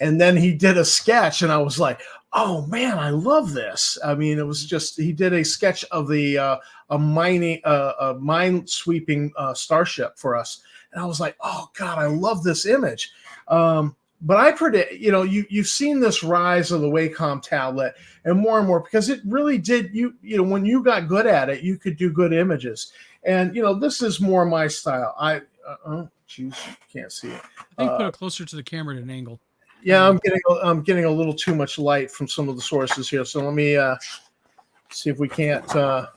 And then he did a sketch and I was like, oh man, I love this. I mean, it was just, he did a sketch of a mine sweeping starship for us. And I was like, oh God, I love this image. But I predict, you've seen this rise of the Wacom tablet and more because it really did, when you got good at it, you could do good images. And, this is more my style. Can't see it. I think put it closer to the camera at an angle. Yeah, I'm getting a little too much light from some of the sources here. So let me see if we can't. There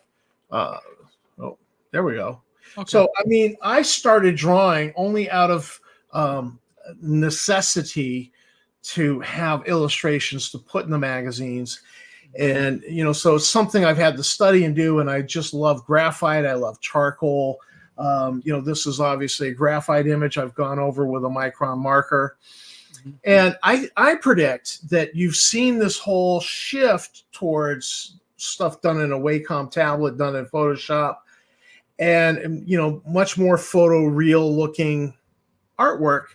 we go. Okay. So, I mean, I started drawing only out of necessity to have illustrations to put in the magazines. And, so it's something I've had to study and do. And I just love graphite. I love charcoal. This is obviously a graphite image I've gone over with a micron marker. And I predict that you've seen this whole shift towards stuff done in a Wacom tablet, done in Photoshop, and, much more photoreal looking artwork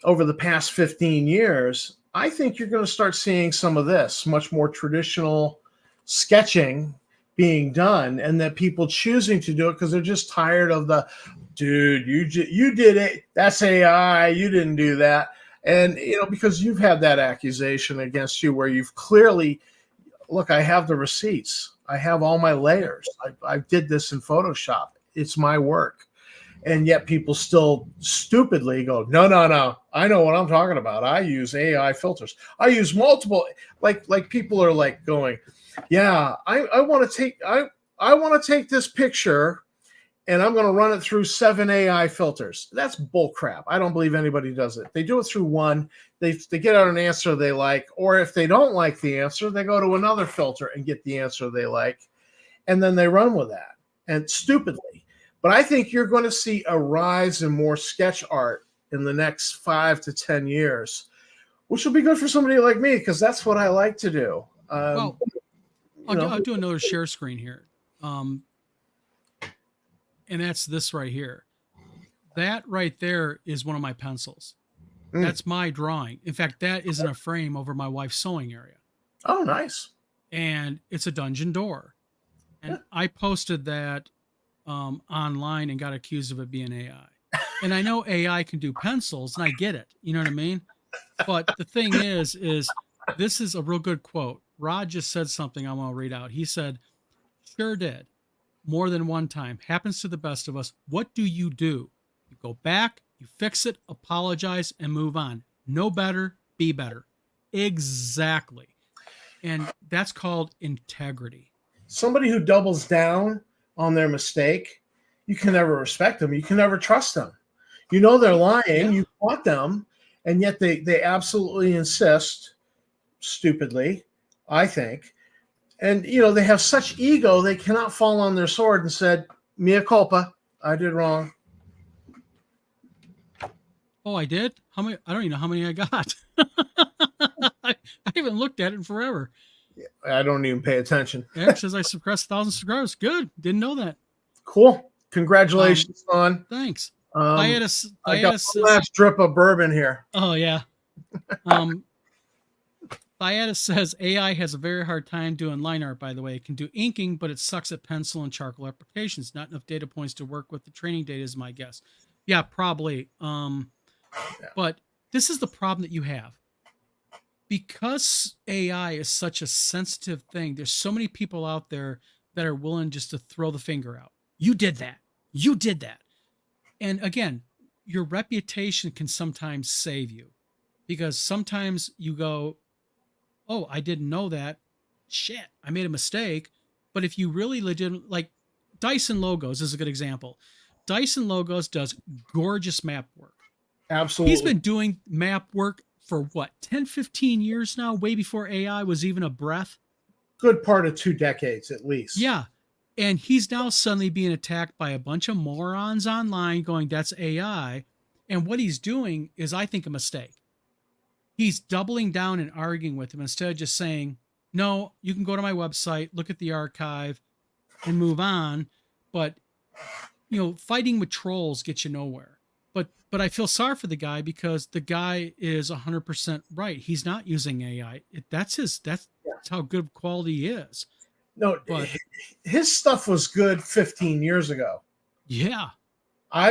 over the past 15 years. I think you're going to start seeing some of this much more traditional sketching being done, and that people choosing to do it because they're just tired of the, dude, you did it. That's AI. You didn't do that. And, because you've had that accusation against you where you've clearly, look, I have the receipts. I have all my layers. I did this in Photoshop. It's my work. And yet people still stupidly go, no. I know what I'm talking about. I use AI filters. I use multiple, like people are like going, yeah, I want to take this picture and I'm going to run it through 7 AI filters. That's bullcrap. I don't believe anybody does it. They do it through one. They get out an answer they like, or if they don't like the answer, they go to another filter and get the answer they like, and then they run with that, and stupidly. But I think you're going to see a rise in more sketch art in the next 5 to 10 years, which will be good for somebody like me because that's what I like to do. Well, I'll do another share screen here. And that's this right here. That right there is one of my pencils. That's my drawing. In fact, that is in a frame over my wife's sewing area. Oh, nice. And it's a dungeon door. And I posted that online and got accused of it being AI. And I know AI can do pencils, and I get it. You know what I mean? But the thing is this is a real good quote. Rod just said something I want to read out. He said, "Sure did. More than one time. Happens to the best of us. What do? You go back, you fix it, apologize, and move on. Know better, be better." Exactly. And that's called integrity. Somebody who doubles down on their mistake, you can never respect them. You can never trust them. You know they're lying. Yeah. You want them, and yet they absolutely insist, stupidly, I think. And, they have such ego, they cannot fall on their sword and said, mea culpa, I did wrong. Oh, I did? How many? I don't even know how many I got. I haven't looked at it in forever. I don't even pay attention. Yeah, it says I suppressed 1,000 subscribers. Good. Didn't know that. Cool. Congratulations, son. Thanks. I got one last drip of bourbon here. Oh, yeah. Diatis says AI has a very hard time doing line art, by the way. It can do inking, but it sucks at pencil and charcoal applications. Not enough data points to work with the training data is my guess. Yeah, probably. But this is the problem that you have. Because AI is such a sensitive thing, there's so many people out there that are willing just to throw the finger out. You did that. You did that. And again, your reputation can sometimes save you because sometimes you go, oh, I didn't know that. Shit, I made a mistake. But if you really legit, like Dyson Logos is a good example. Dyson Logos does gorgeous map work. Absolutely. He's been doing map work for what, 10, 15 years now, way before AI was even a breath. Good part of 2 decades at least. Yeah. And he's now suddenly being attacked by a bunch of morons online going, that's AI. And what he's doing is, I think, a mistake. He's doubling down and arguing with him instead of just saying, no, you can go to my website, look at the archive, and move on. But, fighting with trolls gets you nowhere. But I feel sorry for the guy because the guy is 100% right. He's not using AI. That's how good quality he is. No, but his stuff was good 15 years ago. Yeah.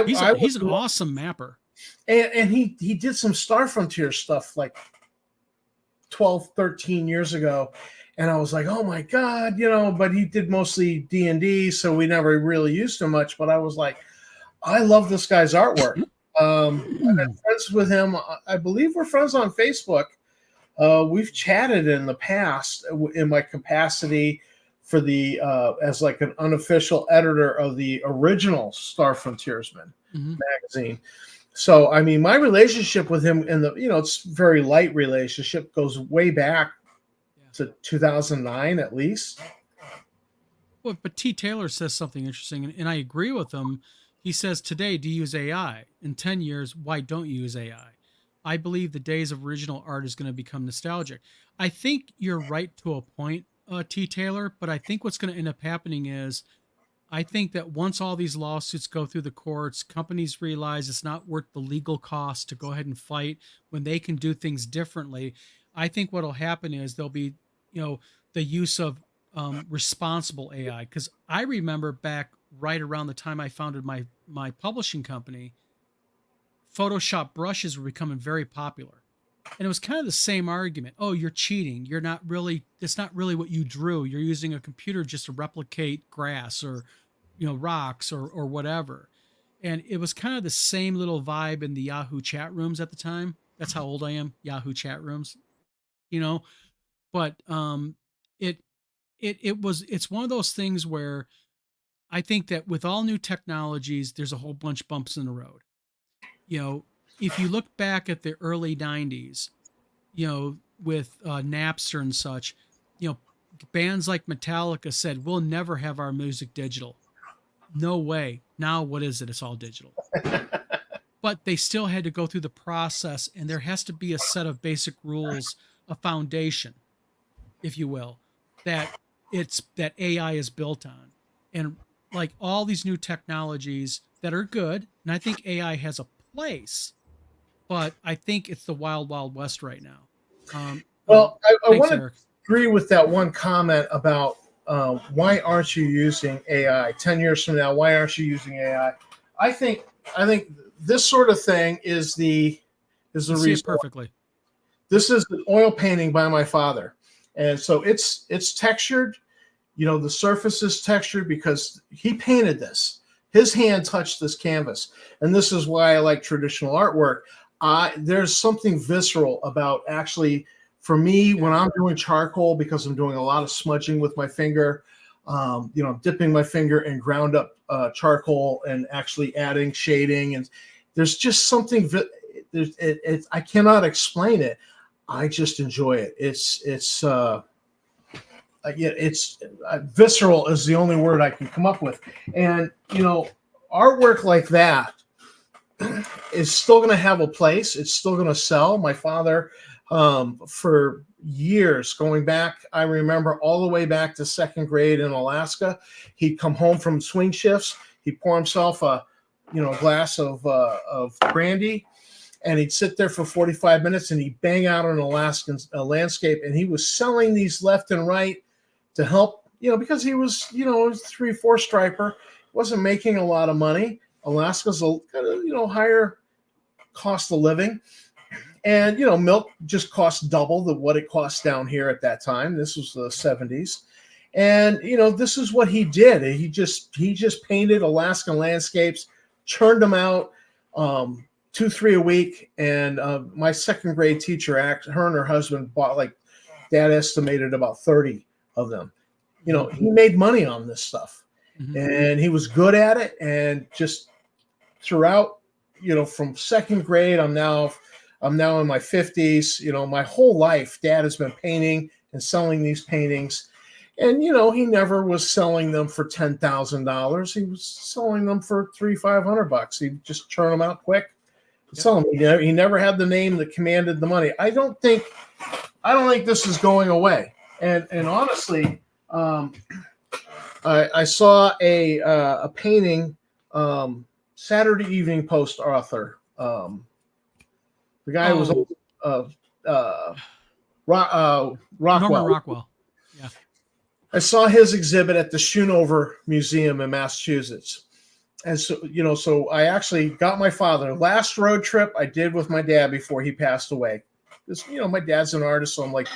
He's an awesome mapper. And he did some Star Frontier stuff like 12, 13 years ago. And I was like, oh my God, but he did mostly D&D, so we never really used him much. But I was like, I love this guy's artwork. I've been friends with him. I believe we're friends on Facebook. We've chatted in the past in my capacity for the as like an unofficial editor of the original Star Frontiersman magazine. So, I mean, my relationship with him it's very light relationship, goes way back to 2009 at least. Well, but T. Taylor says something interesting, and I agree with him. He says, today, do you use AI? In 10 years, why don't you use AI? I believe the days of original art is going to become nostalgic. I think you're right to a point, T. Taylor, but I think what's going to end up happening is, I think that once all these lawsuits go through the courts, companies realize it's not worth the legal cost to go ahead and fight when they can do things differently. I think what will happen is there'll be, the use of responsible AI. Because I remember back right around the time I founded my publishing company, Photoshop brushes were becoming very popular. And it was kind of the same argument. Oh, you're cheating. It's not really what you drew. You're using a computer just to replicate grass or, rocks or whatever. And it was kind of the same little vibe in the Yahoo chat rooms at the time. That's how old I am. Yahoo chat rooms, but it's one of those things where I think that with all new technologies, there's a whole bunch of bumps in the road. If you look back at the early 90s, with Napster and such, bands like Metallica said, we'll never have our music digital. No way. Now, what is it? It's all digital. But they still had to go through the process, and there has to be a set of basic rules, a foundation, if you will, that AI is built on. And like all these new technologies that are good, and I think AI has a place, but I think it's the wild, wild west right now. Well, I thanks, want to Eric. agree with that one comment about why aren't you using AI 10 years from now? Why aren't you using AI? I think this sort of thing is the See it reason. perfectly. This is an oil painting by my father, and so it's textured. The surface is textured because he painted this. His hand touched this canvas, and this is why I like traditional artwork. There's something visceral about actually, for me, when I'm doing charcoal, because I'm doing a lot of smudging with my finger, dipping my finger in ground up charcoal and actually adding shading, and there's just something. I cannot explain it. I just enjoy it. It's visceral is the only word I can come up with, and artwork like that is still going to have a place. It's still going to sell. My father, for years going back, I remember all the way back to second grade in Alaska, he'd come home from swing shifts. He'd pour himself a glass of brandy, and he'd sit there for 45 minutes and he'd bang out an Alaskan landscape. And he was selling these left and right to help, because he was, 3-4 striper, wasn't making a lot of money. Alaska's a higher cost of living, and milk just cost double what it costs down here at that time. This was the 70s, and this is what he did. He just painted Alaskan landscapes, churned them out, 2-3 a week. And my second grade teacher, her and her husband bought, like Dad estimated, about 30 of them. He made money on this stuff, and he was good at it. And just throughout, from second grade, I'm now in my 50s. My whole life, Dad has been painting and selling these paintings. And, he never was selling them for $10,000. He was selling them for $300-500. He'd just churn them out quick, sell them. He never had the name that commanded the money. I don't think this is going away. And honestly, I saw a painting, Saturday Evening Post author. The guy was Rockwell. Norman Rockwell. Yeah. I saw his exhibit at the Schoonover Museum in Massachusetts. And so I actually got my father. Last road trip I did with my dad before he passed away. Because, my dad's an artist, so I'm like,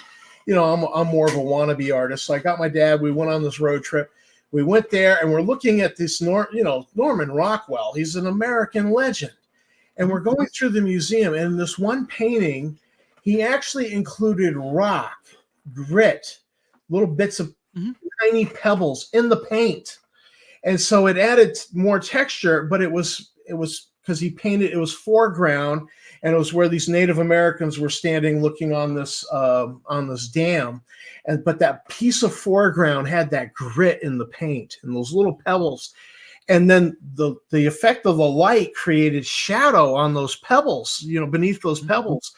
I'm more of a wannabe artist. So I got my dad. We went on this road trip. We went there, and we're looking at this, Norman Rockwell. He's an American legend. And we're going through the museum, and in this one painting, he actually included rock, grit, little bits of tiny pebbles in the paint. And so it added more texture, but it was because he painted, it was foreground, and it was where these Native Americans were standing looking on this dam. But that piece of foreground had that grit in the paint and those little pebbles. And then the effect of the light created shadow on those pebbles, beneath those pebbles.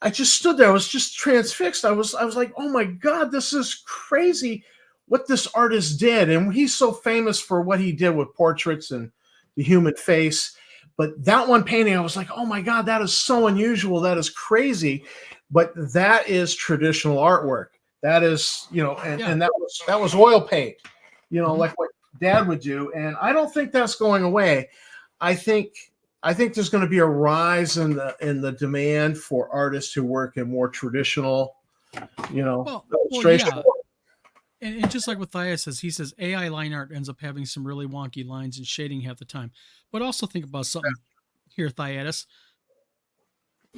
I just stood there. I was just transfixed. I was like, oh my God, this is crazy what this artist did. And he's so famous for what he did with portraits and the human face. But that one painting, I was like, oh my God, that is so unusual. That is crazy. But that is traditional artwork. That is, and that was oil paint, like what Dad would do. And I don't think that's going away. I think there's going to be a rise in the demand for artists who work in more traditional, illustration. Yeah. And just like what Thias says, he says AI line art ends up having some really wonky lines and shading half the time. But also think about something here, Thiatis.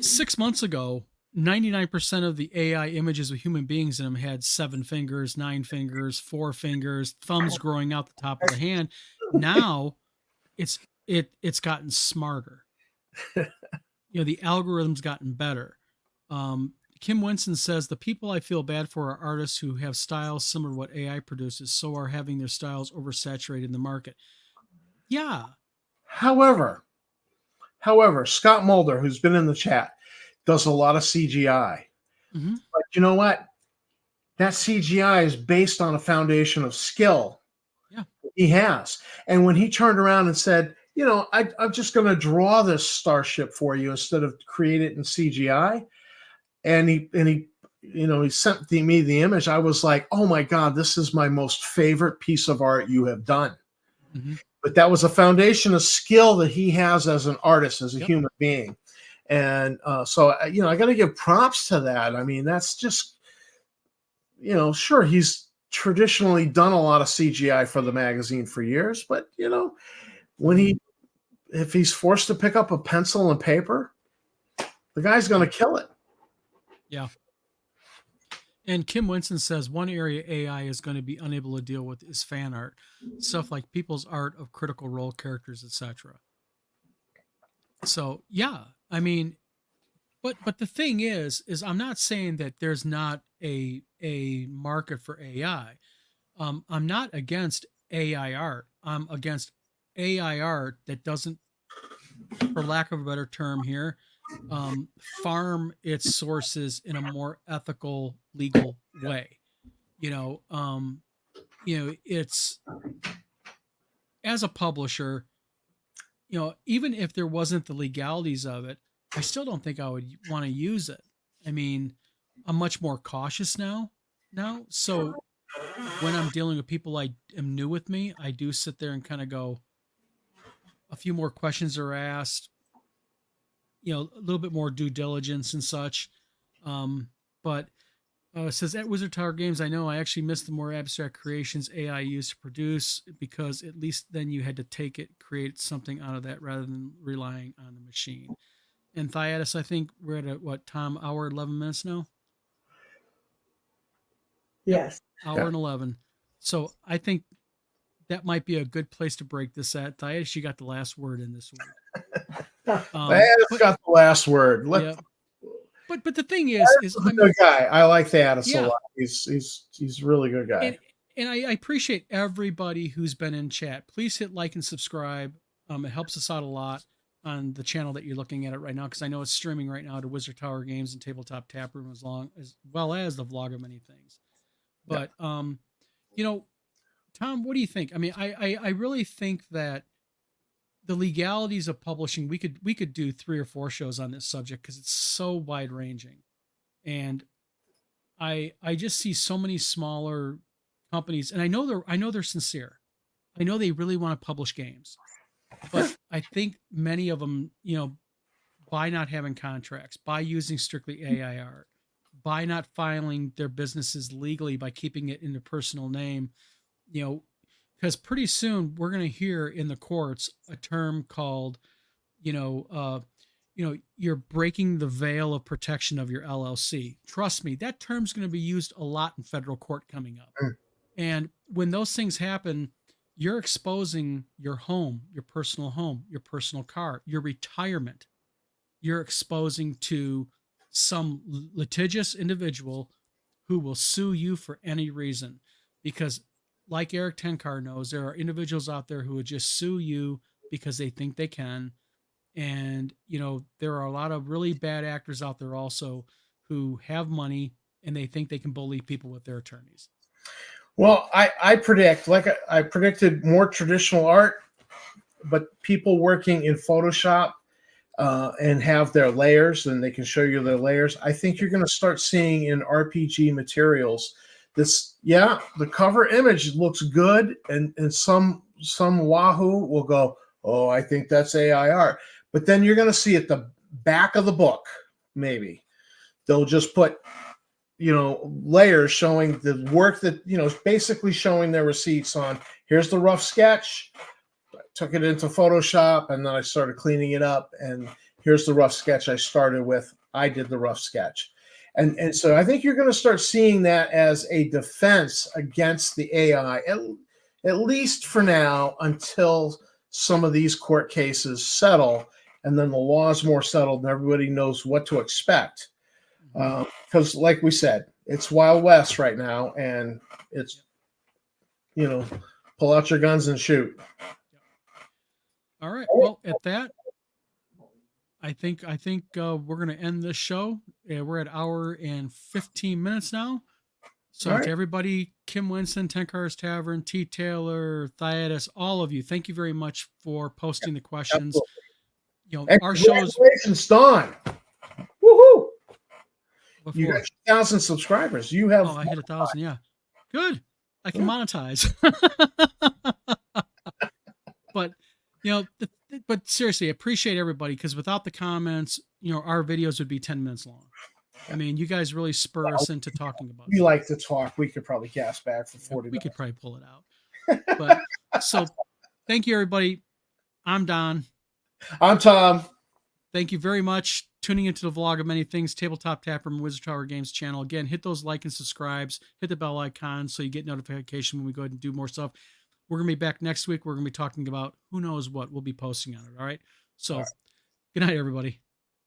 6 months ago, 99% of the AI images with human beings in them had 7 fingers, 9 fingers, 4 fingers, thumbs growing out the top of the hand. Now it's gotten smarter. The algorithm's gotten better. Kim Winston says the people I feel bad for are artists who have styles similar to what AI produces, so are having their styles oversaturated in the market. Yeah. However, Scott Mulder, who's been in the chat, does a lot of CGI. Mm-hmm. But you know what? That CGI is based on a foundation of skill he has. And when he turned around and said, I'm just going to draw this starship for you instead of create it in CGI. And he sent me the image. I was like, oh my God, this is my most favorite piece of art you have done. Mm-hmm. But that was a foundation of skill that he has as an artist, as a human being. And so I got to give props to that. I mean, that's just, sure, he's traditionally done a lot of CGI for the magazine for years, but if he's forced to pick up a pencil and paper, the guy's going to kill it. Yeah. And Kim Winston says one area AI is going to be unable to deal with is fan art, stuff like people's art of Critical Role characters, etc. So yeah, I mean, but the thing is I'm not saying that there's not a market for AI. I'm not against AI art. I'm against AI art that doesn't, for lack of a better term here, farm its sources in a more ethical, legal way. It's, as a publisher, even if there wasn't the legalities of it, I still don't think I would want to use it. I mean, I'm much more cautious now. So when I'm dealing with people I am new with me, I do sit there and kind of go, a few more questions are asked, a little bit more due diligence and such. But it says at Wizard Tower Games, I know I actually miss the more abstract creations AI used to produce, because at least then you had to take it, create something out of that rather than relying on the machine. And Thyatis, I think we're at Tom, hour 11 minutes now? Yes. Hour and 11. So I think that might be a good place to break this at. Thyatis, you got the last word in this week. Thyatis got the last word. But the thing is I'm a good guy. I like Thyatis a lot. He's a really good guy. And I appreciate everybody who's been in chat. Please hit like and subscribe. It helps us out a lot on the channel that you're looking at it right now, because I know it's streaming right now to Wizard Tower Games and Tabletop Taproom as well as the Vlog of Many Things. But Tom, what do you think? I mean, I really think that the legalities of publishing, we could do 3 or 4 shows on this subject because it's so wide ranging. And I just see so many smaller companies, and I know they're sincere. I know they really want to publish games, but I think many of them, by not having contracts, by using strictly AI art, by not filing their businesses legally, by keeping it in their personal name, because pretty soon we're going to hear in the courts a term called, you're breaking the veil of protection of your LLC. Trust me, that term's going to be used a lot in federal court coming up. And when those things happen, you're exposing your home, your personal car, your retirement. You're exposing to some litigious individual who will sue you for any reason, because like Eric Tenkar knows, there are individuals out there who would just sue you because they think they can. And, there are a lot of really bad actors out there also who have money and they think they can bully people with their attorneys. Well, I predict, like I predicted, more traditional art, but people working in Photoshop and have their layers, and they can show you their layers. I think you're going to start seeing in RPG materials the cover image looks good, and some wahoo will go, oh, I think that's AI art. But then you're going to see at the back of the book, maybe they'll just put layers showing the work that basically showing their receipts on. Here's the rough sketch. I took it into Photoshop and then I started cleaning it up, and here's the rough sketch I started with I did the rough sketch. And so I think you're going to start seeing that as a defense against the AI, at least for now, until some of these court cases settle and then the law is more settled and everybody knows what to expect. Because like we said, it's Wild West right now, and it's, pull out your guns and shoot. All right. Well, at that, I think we're going to end this show. We're at an hour and 15 minutes now. So All to right. everybody, Kim Winston, 10 Cars Tavern, T. Taylor, Thyatis, all of you, thank you very much for posting the questions. Absolutely. Our shows. Congratulations, Dawn. Woohoo! You Before, got 1,000 subscribers. You have. oh, I hit 1,000. Yeah. Good. I can monetize. But, but seriously, I appreciate everybody, because without the comments, our videos would be 10 minutes long. I mean, you guys really spur us into talking about it. We like to talk. We could probably cast back for 40 We minutes. could probably pull it out. But so thank you, everybody. I'm Don. I'm Tom. Thank you very much. Tuning into the vlog of many things, Tabletop Taproom Wizard Tower Games channel. Again, hit those like and subscribes, hit the bell icon so you get notification when we go ahead and do more stuff. We're going to be back next week. We're going to be talking about who knows what we'll be posting on it. All right. So, Good night, everybody.